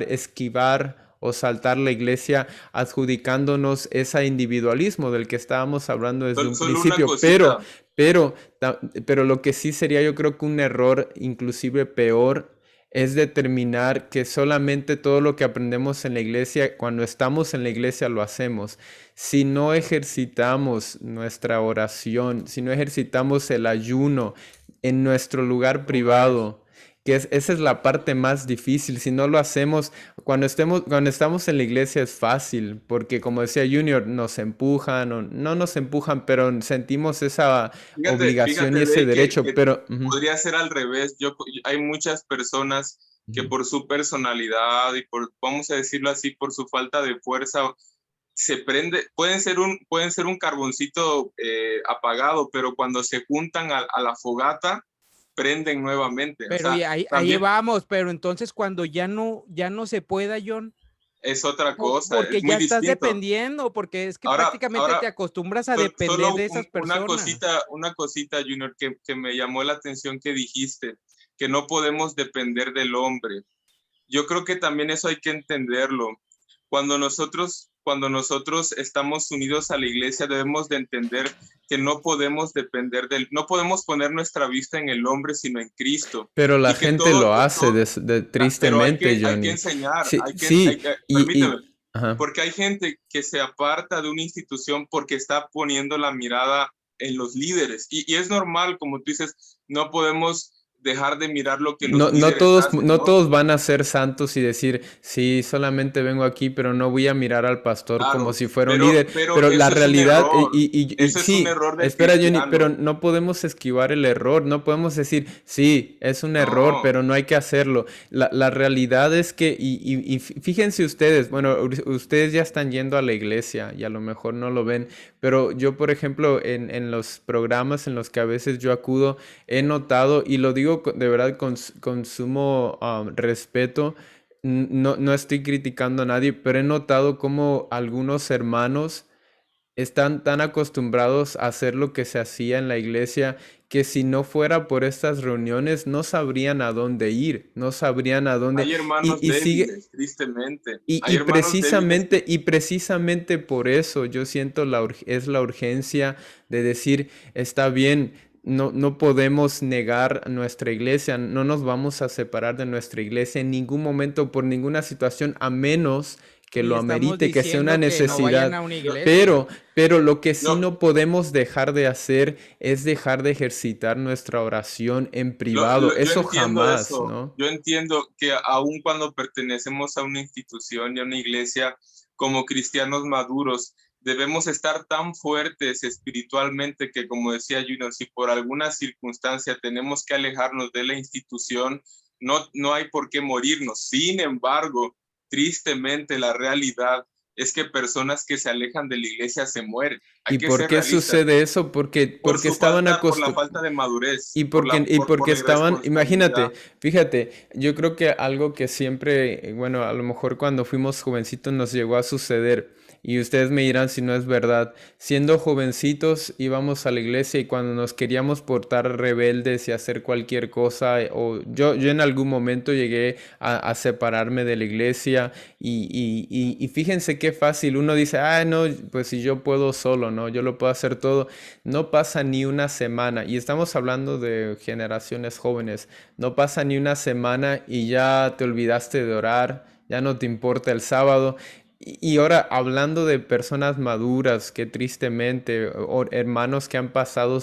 esquivar o saltar la iglesia adjudicándonos ese individualismo del que estábamos hablando desde un principio, pero lo que sí sería, yo creo que un error inclusive peor, es determinar que solamente todo lo que aprendemos en la iglesia, cuando estamos en la iglesia lo hacemos. Si no ejercitamos nuestra oración, si no ejercitamos el ayuno en nuestro lugar privado, esa es la parte más difícil. Si no lo hacemos, cuando estamos en la iglesia es fácil, porque como decía Junior, nos empujan, o no nos empujan, pero sentimos esa obligación y ese derecho. Pero podría ser al revés. Hay muchas personas que por su personalidad y vamos a decirlo así, por su falta de fuerza, se prende, pueden ser un carboncito apagado, pero cuando se juntan a la fogata, prenden nuevamente. Pero O y sea, ahí también vamos, pero entonces cuando ya no se pueda, John, es otra cosa, es porque muy ya estás distinto. dependiendo, porque es que Ahora, prácticamente te acostumbras a depender solo de esas personas. una cosita, Junior, que me llamó la atención que dijiste, que no podemos depender del hombre. Yo creo que también eso hay que entenderlo. Cuando nosotros estamos unidos a la iglesia, debemos de entender que no podemos poner nuestra vista en el hombre, sino en Cristo. Pero la Y que gente lo hace pero tristemente, hay que Johnny. enseñar, Sí, sí, permíteme, ajá. porque hay gente que se aparta de una institución porque está poniendo la mirada en los líderes. Y es normal, como tú dices, no podemos dejar de mirar lo que los líderes hacen, No ¿no? todos van a ser santos y decir, sí, solamente vengo aquí, pero no voy a mirar al pastor como Claro, si fuera un líder. pero Pero la eso es un realidad, error. y Eso es un sí, error del espera, Johnny, pero cristiano. no podemos esquivar el error. No podemos decir, sí, es un error, No, pero no hay que hacerlo. La realidad es que, y fíjense ustedes, bueno, ustedes ya están yendo a la iglesia y a lo mejor no lo ven, pero yo, por ejemplo, en los programas en los que a veces yo acudo, he notado, y lo digo de verdad con sumo respeto, no estoy criticando a nadie, pero he notado como algunos hermanos están tan acostumbrados a hacer lo que se hacía en la iglesia que si no fuera por estas reuniones no sabrían a dónde ir, no sabrían a dónde... hay hermanos Y sigue, débiles, tristemente. Hay hermanos débiles precisamente, y precisamente por eso yo siento es la urgencia de decir, está bien, no podemos negar nuestra iglesia, no nos vamos a separar de nuestra iglesia en ningún momento por ninguna situación, a menos que Ni lo estamos amerite, que sea una diciendo que no vayan necesidad. a una yo, iglesia. Pero lo que sí yo, no podemos dejar de hacer es dejar de ejercitar nuestra oración en privado. yo Eso entiendo jamás, eso. ¿no? Yo entiendo que aun cuando pertenecemos a una institución y a una iglesia, como cristianos maduros, debemos estar tan fuertes espiritualmente que, como decía Junior, si por alguna circunstancia tenemos que alejarnos de la institución, no hay por qué morirnos. Sin embargo, tristemente la realidad es que personas que se alejan de la iglesia se mueren. Hay ¿Y que por ser qué realistas. sucede eso? Porque estaban Por la acostumbrados. falta de madurez, Y por porque la estaban, irresponsabilidad. imagínate, fíjate, yo creo que algo que siempre, bueno, a lo mejor cuando fuimos jovencitos nos llegó a suceder, y ustedes me dirán si no es verdad, siendo jovencitos íbamos a la iglesia y cuando nos queríamos portar rebeldes y hacer cualquier cosa, o yo en algún momento llegué a separarme de la iglesia y fíjense qué fácil, uno dice, ah, no, pues si yo puedo solo, ¿no? Yo lo puedo hacer todo. No pasa ni una semana, y estamos hablando de generaciones jóvenes, no pasa ni una semana y ya te olvidaste de orar, ya no te importa el sábado. Y ahora hablando de personas maduras que tristemente, o hermanos que han pasado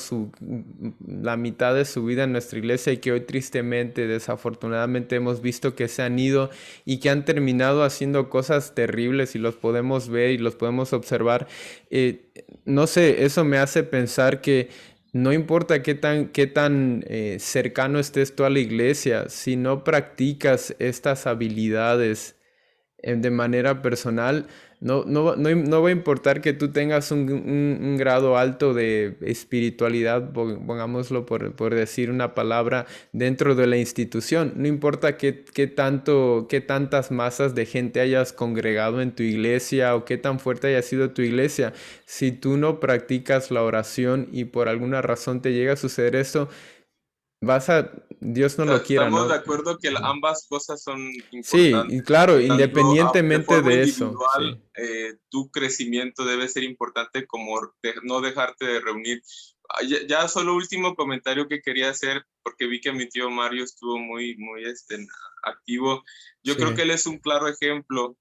la mitad de su vida en nuestra iglesia y que hoy tristemente, desafortunadamente hemos visto que se han ido y que han terminado haciendo cosas terribles y los podemos ver y los podemos observar. No sé, eso me hace pensar que no importa qué tan cercano estés tú a la iglesia, si no practicas estas habilidades de manera personal, no va a importar que tú tengas un grado alto de espiritualidad, pongámoslo por decir una palabra, dentro de la institución. No importa qué tantas masas de gente hayas congregado en tu iglesia o qué tan fuerte haya sido tu iglesia. Si tú no practicas la oración y por alguna razón te llega a suceder esto, Dios no lo quiera, Estamos de ¿no? acuerdo que ambas cosas son Sí, y importantes. claro, Tanto de independientemente forma de eso, individual, sí. tu crecimiento debe ser importante como no dejarte de reunir. Ya solo último comentario que quería hacer, porque vi que mi tío Mario estuvo muy activo. Yo creo que Sí. él es un claro ejemplo,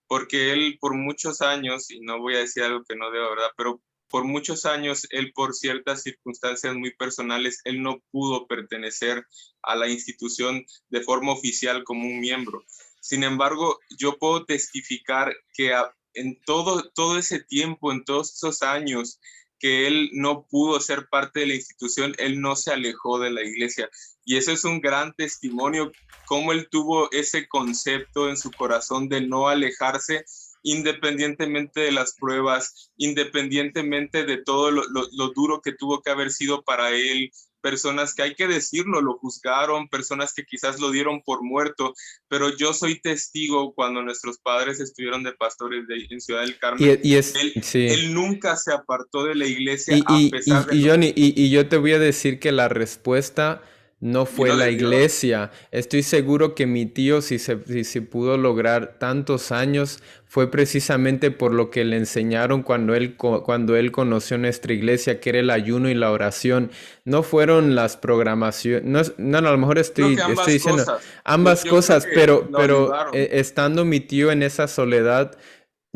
porque él por muchos años, y no voy a decir algo que no deba, ¿verdad? Pero por muchos años, él por ciertas circunstancias muy personales, él no pudo pertenecer a la institución de forma oficial como un miembro. Sin embargo, yo puedo testificar que en todo ese tiempo, en todos esos años que él no pudo ser parte de la institución, él no se alejó de la iglesia. Y eso es un gran testimonio, cómo él tuvo ese concepto en su corazón de no alejarse independientemente de las pruebas, independientemente de todo lo duro que tuvo que haber sido para él, personas que hay que decirlo, lo juzgaron, personas que quizás lo dieron por muerto, pero yo soy testigo cuando nuestros padres estuvieron de pastores en Ciudad del Carmen, Sí. él nunca se apartó de la iglesia a pesar de... Johnny, yo te voy a decir que la respuesta no fue Vino la de Dios. iglesia. Estoy seguro que mi tío, si se pudo lograr tantos años, fue precisamente por lo que le enseñaron cuando él conoció nuestra iglesia, que era el ayuno y la oración. No fueron las programaciones. No, a lo mejor Creo que estoy ambas diciendo cosas. ambas Yo creo cosas, que pero, lo ayudaron. estando mi tío en esa soledad,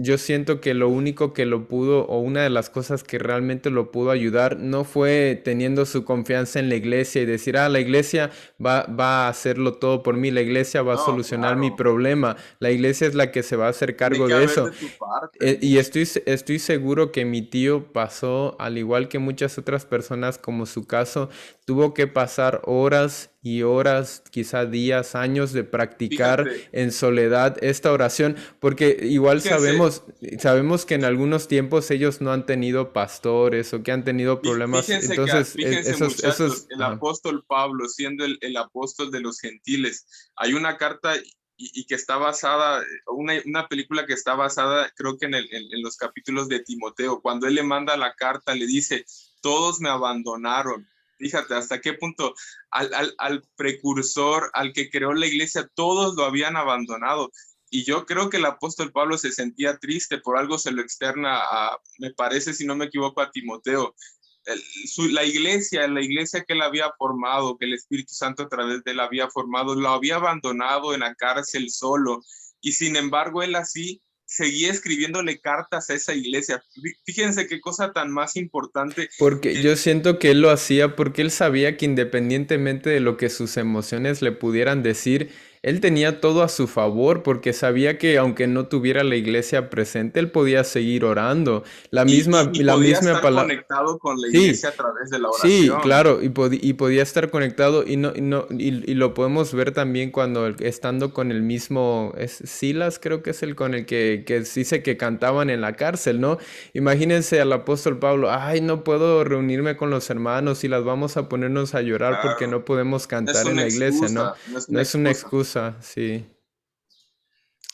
yo siento que lo único que lo pudo, o una de las cosas que realmente lo pudo ayudar, no fue teniendo su confianza en la iglesia y decir, la iglesia va a hacerlo todo por mí, la iglesia va a No, solucionar mi claro. problema, la iglesia es la que se va a hacer Tiene cargo que de haber eso. de tu parte. Y estoy seguro que mi tío pasó, al igual que muchas otras personas, como su caso, tuvo que pasar horas y horas, quizá días, años de practicar Fíjate, en soledad esta oración, porque igual fíjense, sabemos que en algunos tiempos ellos no han tenido pastores o que han tenido problemas, fíjense, entonces fíjense esos, muchachos, el ajá. apóstol Pablo, siendo el apóstol de los gentiles, hay una carta y que está basada, una película que está basada, creo que en los capítulos de Timoteo, cuando él le manda la carta, le dice, todos me abandonaron. Fíjate hasta qué punto al precursor, al que creó la iglesia, todos lo habían abandonado. Y yo creo que el apóstol Pablo se sentía triste, por algo se lo externa me parece, si no me equivoco, a Timoteo. La iglesia que él había formado, que el Espíritu Santo a través de él había formado, lo había abandonado en la cárcel solo. Y sin embargo, él así seguía escribiéndole cartas a esa iglesia. Fíjense qué cosa tan más importante. Porque yo siento que él lo hacía porque él sabía que independientemente de lo que sus emociones le pudieran decir, él tenía todo a su favor porque sabía que aunque no tuviera la iglesia presente, él podía seguir orando. Y La podía misma estar palabra. conectado con la Sí, iglesia a través de la sí, oración. claro, y podía estar conectado y lo podemos ver también cuando estando con el mismo, es Silas creo que es el con el que dice que cantaban en la cárcel, ¿no? Imagínense al apóstol Pablo, ay, no puedo reunirme con los hermanos y las vamos a ponernos a llorar porque Claro, no podemos no es cantar en una la iglesia, ¿no? excusa, no es No una es una excusa. excusa, sí.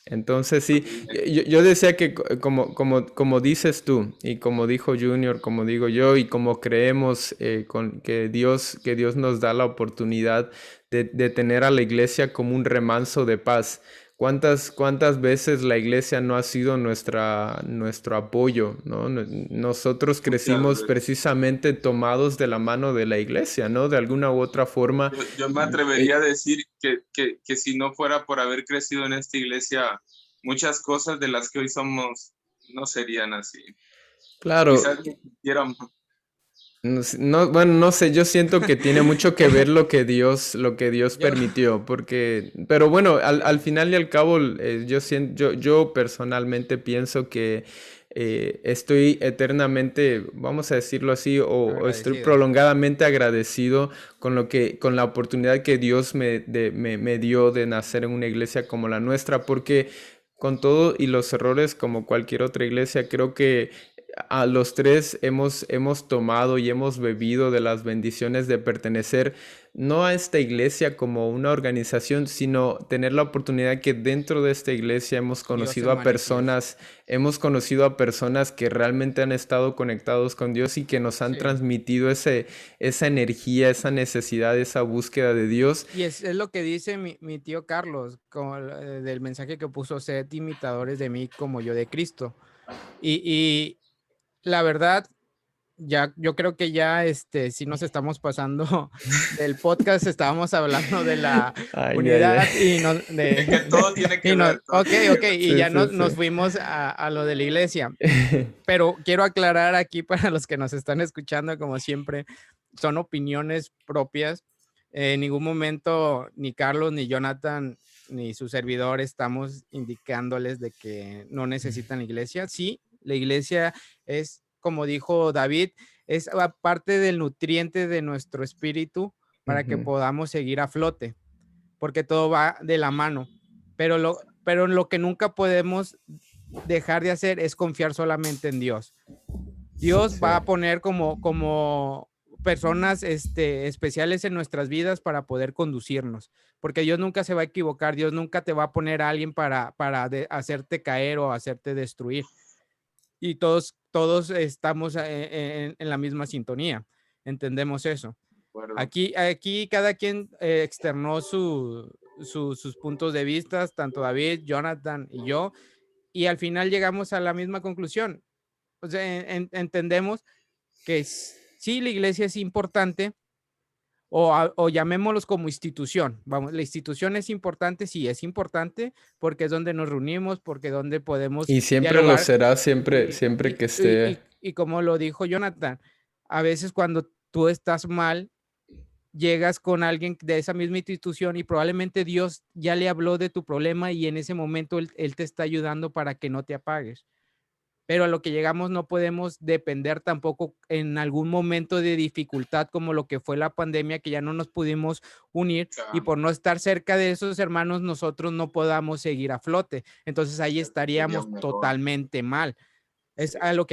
Entonces sí, yo decía que como dices tú y como dijo Junior, como digo yo y como creemos que Dios nos da la oportunidad de tener a la iglesia como un remanso de paz. ¿Cuántas veces la iglesia no ha sido nuestro apoyo, ¿no? Nosotros Muchas crecimos veces. precisamente tomados de la mano de la iglesia, ¿no? De alguna u otra forma. Yo me atrevería a decir que si no fuera por haber crecido en esta iglesia, muchas cosas de las que hoy somos no serían así. Claro, Quizás ni quisiéramos. bueno, no sé, yo siento que tiene mucho que ver lo que Dios Yo, permitió, pero bueno, al final y al cabo, yo personalmente pienso que estoy eternamente, vamos a decirlo así, o estoy agradecido. prolongadamente agradecido con la oportunidad que Dios me dio de nacer en una iglesia como la nuestra, porque con todo y los errores como cualquier otra iglesia, creo que a los tres hemos tomado y hemos bebido de las bendiciones de pertenecer no a esta iglesia como una organización, sino tener la oportunidad que dentro de esta iglesia Dios se manifiesta. hemos conocido a personas que realmente han estado conectados con Dios y que nos han Sí. transmitido esa energía, esa necesidad, esa búsqueda de Dios. Y es lo que dice mi tío Carlos, del mensaje que puso, sed imitadores de mí como yo de Cristo. Y la verdad, yo creo que ya sí nos estamos pasando del podcast, estábamos hablando de la Ay, ay, unidad y ay. no, Es que todo tiene que ver. ok, y Sí, ya sí, nos sí. fuimos a lo de la iglesia. Pero quiero aclarar aquí para los que nos están escuchando, como siempre, son opiniones propias. En ningún momento ni Carlos, ni Jonathan, ni su servidor estamos indicándoles de que no necesitan la iglesia. Sí, la iglesia es, como dijo David, es parte del nutriente de nuestro espíritu para que Ujú. podamos seguir a flote, porque todo va de la mano. Pero lo que nunca podemos dejar de hacer es confiar solamente en Dios. Dios va a poner como personas especiales en nuestras vidas para poder conducirnos, porque Dios nunca se va a equivocar, Dios nunca te va a poner a alguien para hacerte caer o hacerte destruir. Y todos estamos en la misma sintonía, entendemos eso. Bueno, Aquí cada quien externó sus puntos de vista, tanto David, Jonathan y yo, y al final llegamos a la misma conclusión. O sea, entendemos que sí, la iglesia es importante, o llamémoslos como institución. Vamos, la institución es importante, sí, es importante, porque es donde nos reunimos, porque es donde podemos Y siempre lo dialogar. será, siempre, Y, siempre que y, y, esté. y como lo dijo Jonathan, a veces cuando tú estás mal, llegas con alguien de esa misma institución y probablemente Dios ya le habló de tu problema y en ese momento él te está ayudando para que no te apagues. Pero a lo que llegamos no podemos depender tampoco en algún momento de dificultad como lo que fue la pandemia, que ya no nos pudimos unir y por no estar cerca de esos hermanos nosotros no podamos seguir a flote. Entonces ahí estaríamos totalmente mal. Es a lo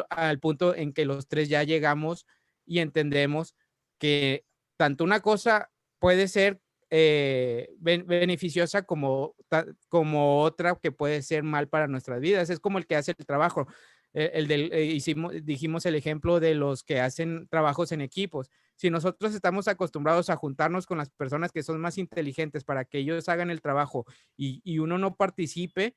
al punto en que los tres ya llegamos y entendemos que tanto una cosa puede ser beneficiosa como otra que puede ser mal para nuestras vidas. Es como el que hace el trabajo. Dijimos el ejemplo de los que hacen trabajos en equipos. Si nosotros estamos acostumbrados a juntarnos con las personas que son más inteligentes para que ellos hagan el trabajo y uno no participe,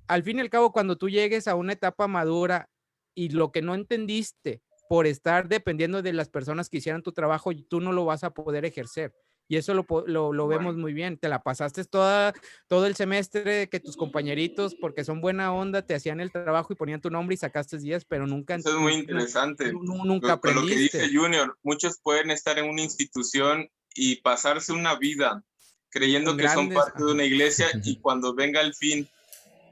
al fin y al cabo, cuando tú llegues a una etapa madura y lo que no entendiste por estar dependiendo de las personas que hicieran tu trabajo, tú no lo vas a poder ejercer. Y eso lo vemos muy bien. Te la pasaste todo el semestre que tus compañeritos, porque son buena onda, te hacían el trabajo y ponían tu nombre y sacaste 10, pero nunca, eso es muy interesante. nunca Con lo que dice aprendiste. Junior, muchos pueden estar en una institución y pasarse una vida creyendo Con que son grandes, parte de una iglesia y cuando venga el fin,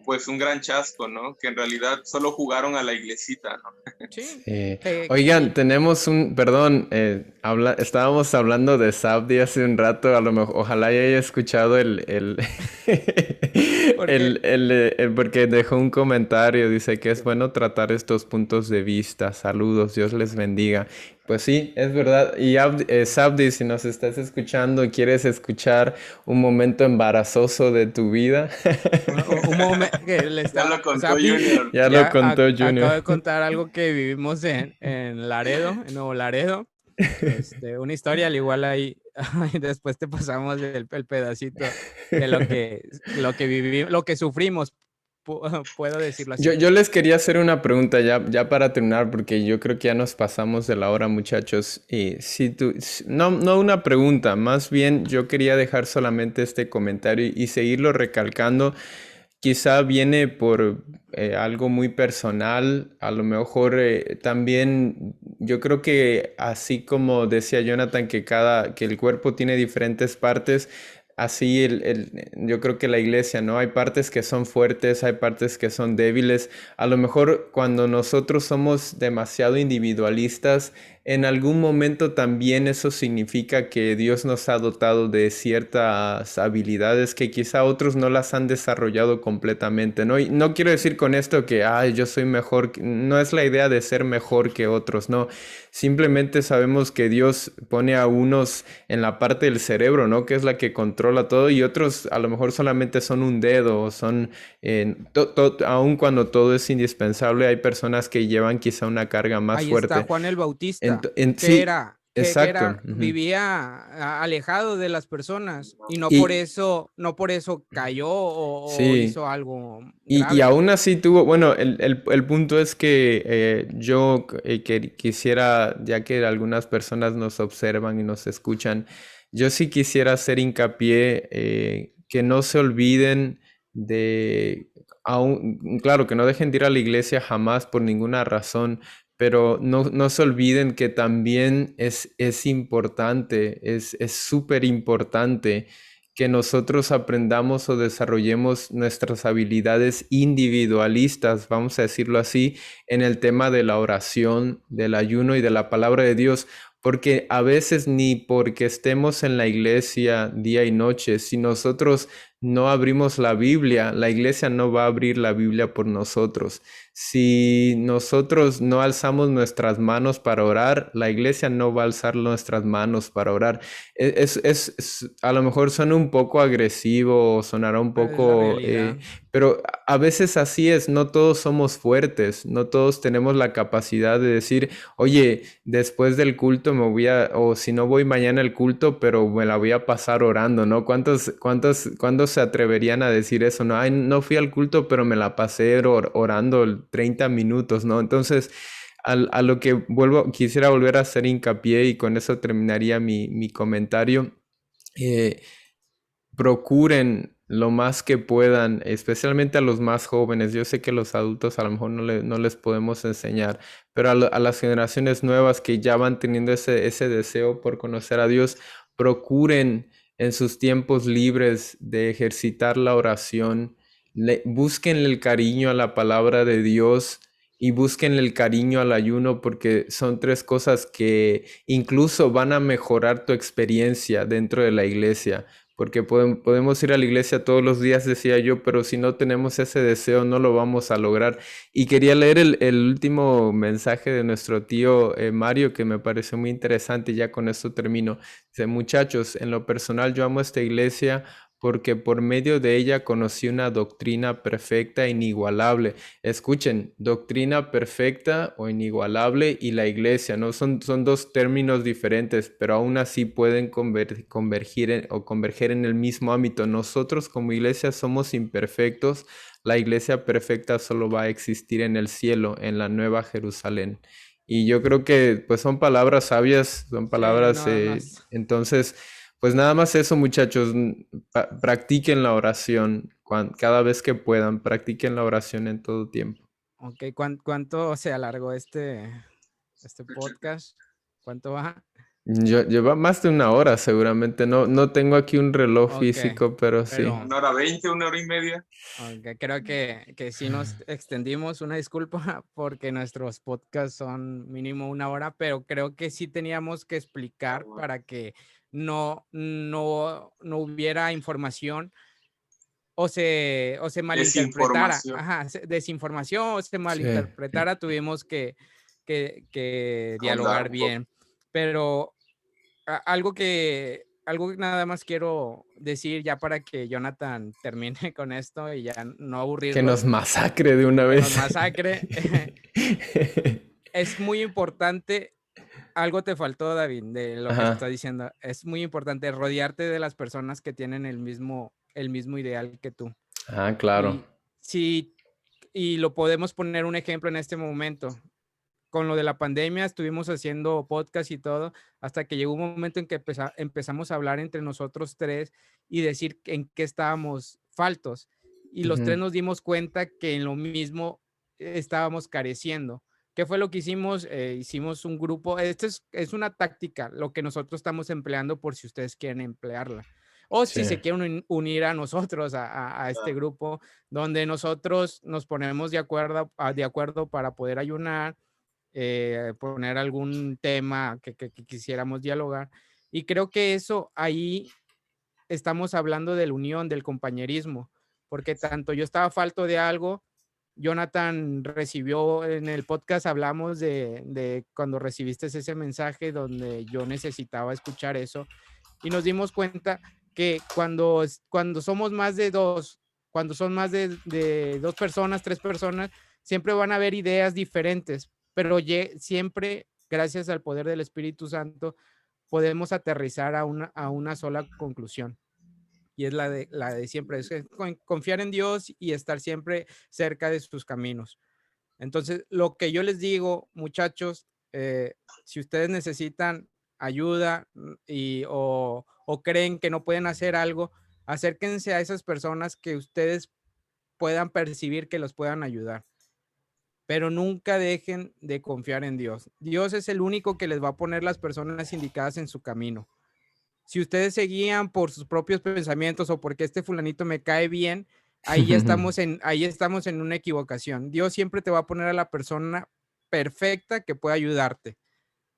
pues un gran chasco, ¿no? Que en realidad solo jugaron a la iglesita, ¿no? sí. Oigan, tenemos perdón, estábamos hablando de Sabdi hace un rato, a lo mejor, ojalá ya haya escuchado ¿Por qué? porque dejó un comentario, dice que es bueno tratar estos puntos de vista, saludos, Dios les bendiga. Pues sí, es verdad. Y Sabdi, si nos estás escuchando y quieres escuchar un momento embarazoso de tu vida, Un momento que le Ya está, lo contó Sabdi Junior. ya lo contó acabo Junior. de contar algo que vivimos en Laredo, en Nuevo Laredo. Una historia, al igual ahí, después te pasamos el pedacito de lo que vivimos, lo que sufrimos, puedo decirlo así. Yo les quería hacer una pregunta ya para terminar, porque yo creo que ya nos pasamos de la hora, muchachos. Y no una pregunta, más bien yo quería dejar solamente este comentario y seguirlo recalcando. Quizá viene por algo muy personal, a lo mejor también yo creo que así como decía Jonathan que el cuerpo tiene diferentes partes, así yo creo que la iglesia, ¿no? Hay partes que son fuertes, hay partes que son débiles. A lo mejor cuando nosotros somos demasiado individualistas, en algún momento también eso significa que Dios nos ha dotado de ciertas habilidades que quizá otros no las han desarrollado completamente, ¿no? Y no quiero decir con esto que, yo soy mejor, no es la idea de ser mejor que otros, no. Simplemente sabemos que Dios pone a unos en la parte del cerebro, ¿no? Que es la que controla todo y otros a lo mejor solamente son un dedo, o son, aun cuando todo es indispensable, hay personas que llevan quizá una carga más Ahí está fuerte. Juan el Bautista, Sí, que exacto. vivía alejado de las personas y no por Y eso cayó o sí, hizo algo y grave. aún así tuvo, bueno, el punto es que yo que quisiera, ya que algunas personas nos observan y nos escuchan, yo sí quisiera hacer hincapié que no se olviden claro, que no dejen de ir a la iglesia jamás por ninguna razón, pero no se olviden que también es importante, es súper importante que nosotros aprendamos o desarrollemos nuestras habilidades individualistas, vamos a decirlo así, en el tema de la oración, del ayuno y de la palabra de Dios, porque a veces ni porque estemos en la iglesia día y noche, si nosotros no abrimos la Biblia, la iglesia no va a abrir la Biblia por nosotros. Si nosotros no alzamos nuestras manos para orar, la iglesia no va a alzar nuestras manos para orar. A lo mejor suena un poco agresivo o sonará un Es la poco, realidad. pero a veces así es, no todos somos fuertes, no todos tenemos la capacidad de decir, oye, después del culto o si no voy mañana al culto, pero me la voy a pasar orando, ¿no? ¿Cuántos se atreverían a decir eso? No, ay, no fui al culto, pero me la pasé orando 30 minutos, ¿no? Entonces, a lo que quisiera volver a hacer hincapié y con eso terminaría mi comentario. eh, Procuren lo más que puedan, especialmente a los más jóvenes. Yo sé que los adultos a lo mejor no les podemos enseñar, pero a las generaciones nuevas que ya van teniendo ese deseo por conocer a Dios, procuren en sus tiempos libres de ejercitar la oración, busquen el cariño a la palabra de Dios y busquen el cariño al ayuno porque son tres cosas que incluso van a mejorar tu experiencia dentro de la iglesia. Porque podemos ir a la iglesia todos los días, decía yo, pero si no tenemos ese deseo no lo vamos a lograr. Y quería leer el último mensaje de nuestro tío Mario, que me pareció muy interesante, y ya con esto termino. Dice, muchachos, en lo personal yo amo esta iglesia porque por medio de ella conocí una doctrina perfecta e inigualable. Escuchen, doctrina perfecta o inigualable y la iglesia, ¿no? Son dos términos diferentes, pero aún así pueden converger en el mismo ámbito. Nosotros como iglesia somos imperfectos. La iglesia perfecta solo va a existir en el cielo, en la Nueva Jerusalén. Y yo creo que pues son palabras sabias, son Sí, palabras, no, no. entonces, pues nada más eso, muchachos, practiquen la oración cada vez que puedan, practiquen la oración en todo tiempo. Ok, ¿cuánto se alargó este podcast? ¿Cuánto va? Lleva más de una hora seguramente, no tengo aquí un reloj Ok, físico, pero sí. pero 1 hora 20, 1 hora y media. ok, creo que sí nos extendimos. Una disculpa porque nuestros podcasts son mínimo 1 hora, pero creo que sí teníamos que explicar Bueno. para que no hubiera información o se malinterpretara. Desinformación. Ajá, desinformación o se Sí. malinterpretara, tuvimos que dialogar Ahondar un poco. bien. Pero algo que nada más quiero decir ya para que Jonathan termine con esto y ya no Que aburrirlo, nos masacre de una que nos vez. masacre. Es muy importante, algo te faltó, David, de lo que Ajá. está diciendo. Es muy importante rodearte de las personas que tienen el mismo ideal que tú. Ah, claro. Y lo podemos poner un ejemplo en este momento. Con lo de la pandemia estuvimos haciendo podcast y todo, hasta que llegó un momento en que empezamos a hablar entre nosotros tres y decir en qué estábamos faltos. Y los tres nos dimos cuenta que en lo mismo estábamos careciendo. ¿Qué fue lo que hicimos? Hicimos un grupo. Esto es una táctica, lo que nosotros estamos empleando por si ustedes quieren emplearla. O si Sí. se quieren unir a nosotros, a este grupo, donde nosotros nos ponemos de acuerdo para poder ayunar, poner algún tema que quisiéramos dialogar. Y creo que eso ahí estamos hablando de la unión, del compañerismo, porque tanto yo estaba falto de algo, Jonathan recibió en el podcast, hablamos de cuando recibiste ese mensaje donde yo necesitaba escuchar eso y nos dimos cuenta que cuando somos más de dos, cuando son más de 2 personas, 3 personas, siempre van a haber ideas diferentes, pero siempre, gracias al poder del Espíritu Santo, podemos aterrizar a una sola conclusión. Y es la de siempre, es confiar en Dios y estar siempre cerca de sus caminos. Entonces, lo que yo les digo, muchachos, si ustedes necesitan ayuda o creen que no pueden hacer algo, acérquense a esas personas que ustedes puedan percibir que los puedan ayudar. Pero nunca dejen de confiar en Dios. Dios es el único que les va a poner las personas indicadas en su camino. Si ustedes se guían por sus propios pensamientos o porque este fulanito me cae bien, ahí estamos en una equivocación. Dios siempre te va a poner a la persona perfecta que pueda ayudarte.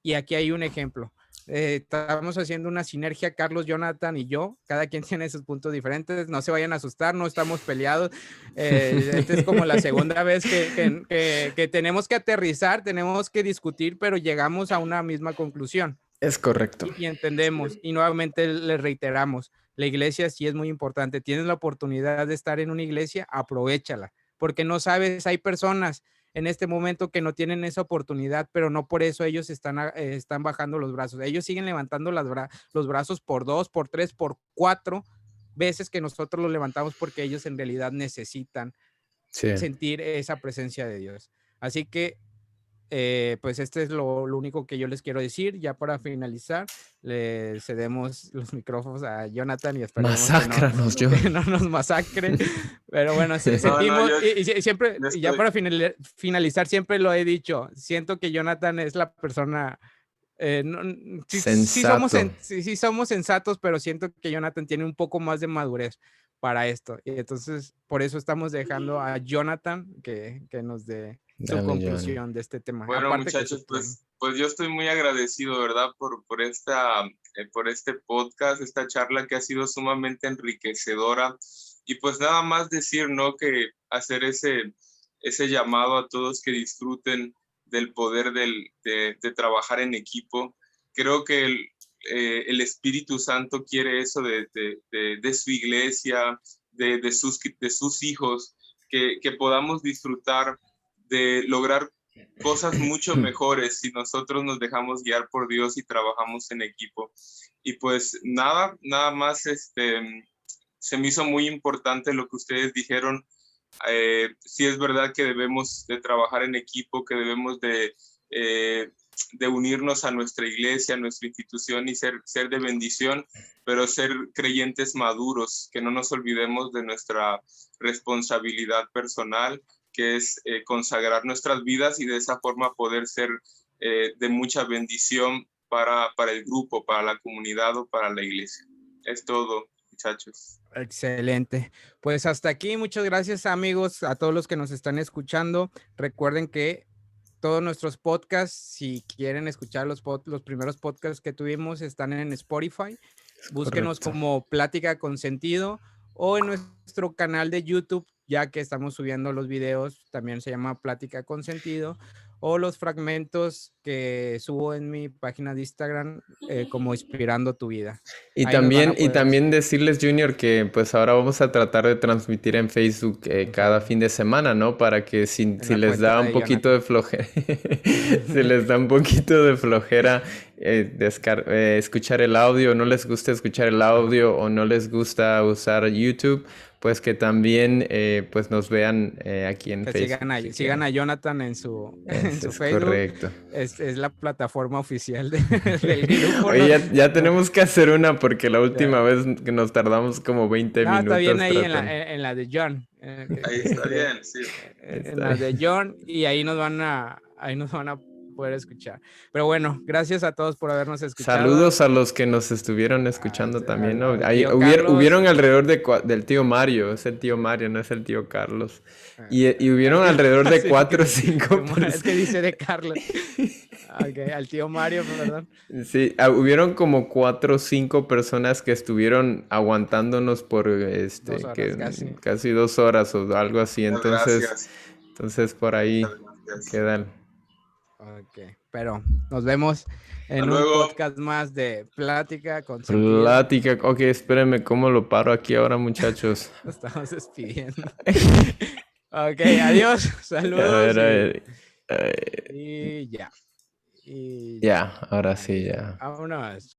Y aquí hay un ejemplo. Estamos haciendo una sinergia, Carlos, Jonathan y yo. Cada quien tiene sus puntos diferentes. No se vayan a asustar, no estamos peleados. Esta es como la segunda vez que tenemos que aterrizar, tenemos que discutir, pero llegamos a una misma conclusión. Es correcto. Y entendemos. Y nuevamente les reiteramos, la iglesia sí es muy importante. Tienes la oportunidad de estar en una iglesia, aprovéchala, porque no sabes, hay personas en este momento que no tienen esa oportunidad, pero no por eso ellos están bajando los brazos. Ellos siguen levantando los brazos por 2, por 3, por 4 veces que nosotros los levantamos, porque ellos en realidad necesitan sentir esa presencia de Dios. Así que pues este es lo único que yo les quiero decir. Ya para finalizar, le cedemos los micrófonos a Jonathan y esperemos que no nos masacre. Pero bueno, sentimos, ya para finalizar, siempre lo he dicho, siento que Jonathan es la persona... sí somos sensatos, pero siento que Jonathan tiene un poco más de madurez para esto. Y entonces, por eso estamos dejando a Jonathan que nos dé su conclusión de este tema. Bueno, aparte, muchachos, pues yo estoy muy agradecido, ¿verdad? Por este podcast, esta charla que ha sido sumamente enriquecedora. Y pues nada más decir, ¿no? Que hacer ese llamado a todos que disfruten del poder de trabajar en equipo. Creo que el Espíritu Santo quiere eso de su iglesia, de sus hijos, que podamos disfrutar de lograr cosas mucho mejores si nosotros nos dejamos guiar por Dios y trabajamos en equipo. Y pues nada más se me hizo muy importante lo que ustedes dijeron. Sí es verdad que debemos de trabajar en equipo, que debemos de unirnos a nuestra iglesia, a nuestra institución y ser de bendición, pero ser creyentes maduros, que no nos olvidemos de nuestra responsabilidad personal, que es consagrar nuestras vidas y de esa forma poder ser de mucha bendición para el grupo, para la comunidad o para la iglesia. Es todo, muchachos. Excelente. Pues hasta aquí. Muchas gracias, amigos, a todos los que nos están escuchando. Recuerden que todos nuestros podcasts, si quieren escuchar los primeros podcasts que tuvimos, están en Spotify. Búsquenos como Plática con Sentido, o en nuestro canal de YouTube, ya que estamos subiendo los videos, también se llama Plática con Sentido, o los fragmentos que subo en mi página de Instagram como Inspirando tu Vida. Y también decirles, Junior, que pues ahora vamos a tratar de transmitir en Facebook cada fin de semana, ¿no? Para que si les da un poquito de flojera, si les da un poquito de flojera escuchar el audio, no les gusta escuchar el audio o no les gusta usar YouTube, pues que también pues nos vean aquí en Facebook. Sigan a Jonathan en su Facebook. Correcto. Es la plataforma oficial del grupo. Oye, ya tenemos que hacer una porque la última vez que nos tardamos como 20 minutos. Está bien ahí en la de John. Ahí está bien, sí. En la de John, y ahí nos van a poder escuchar. Pero bueno, gracias a todos por habernos escuchado. Saludos a los que nos estuvieron escuchando también, ¿no? Ahí hubieron alrededor del tío Mario, es el tío Mario, no es el tío Carlos. Y hubieron alrededor de 4 o 5 personas. Es que dice de Carlos. Okay, al tío Mario, perdón. Sí, hubieron como 4 o 5 personas que estuvieron aguantándonos por 2 horas, casi 2 horas o algo así. Entonces por ahí quedan. Ok, pero nos vemos en un podcast más de Plática con Sentido. Plática, ok, espérenme, ¿cómo lo paro aquí ahora, muchachos? Nos estamos despidiendo. Ok, adiós, saludos. A ver. Y ya. Ya, ahora sí, ya. Vámonos.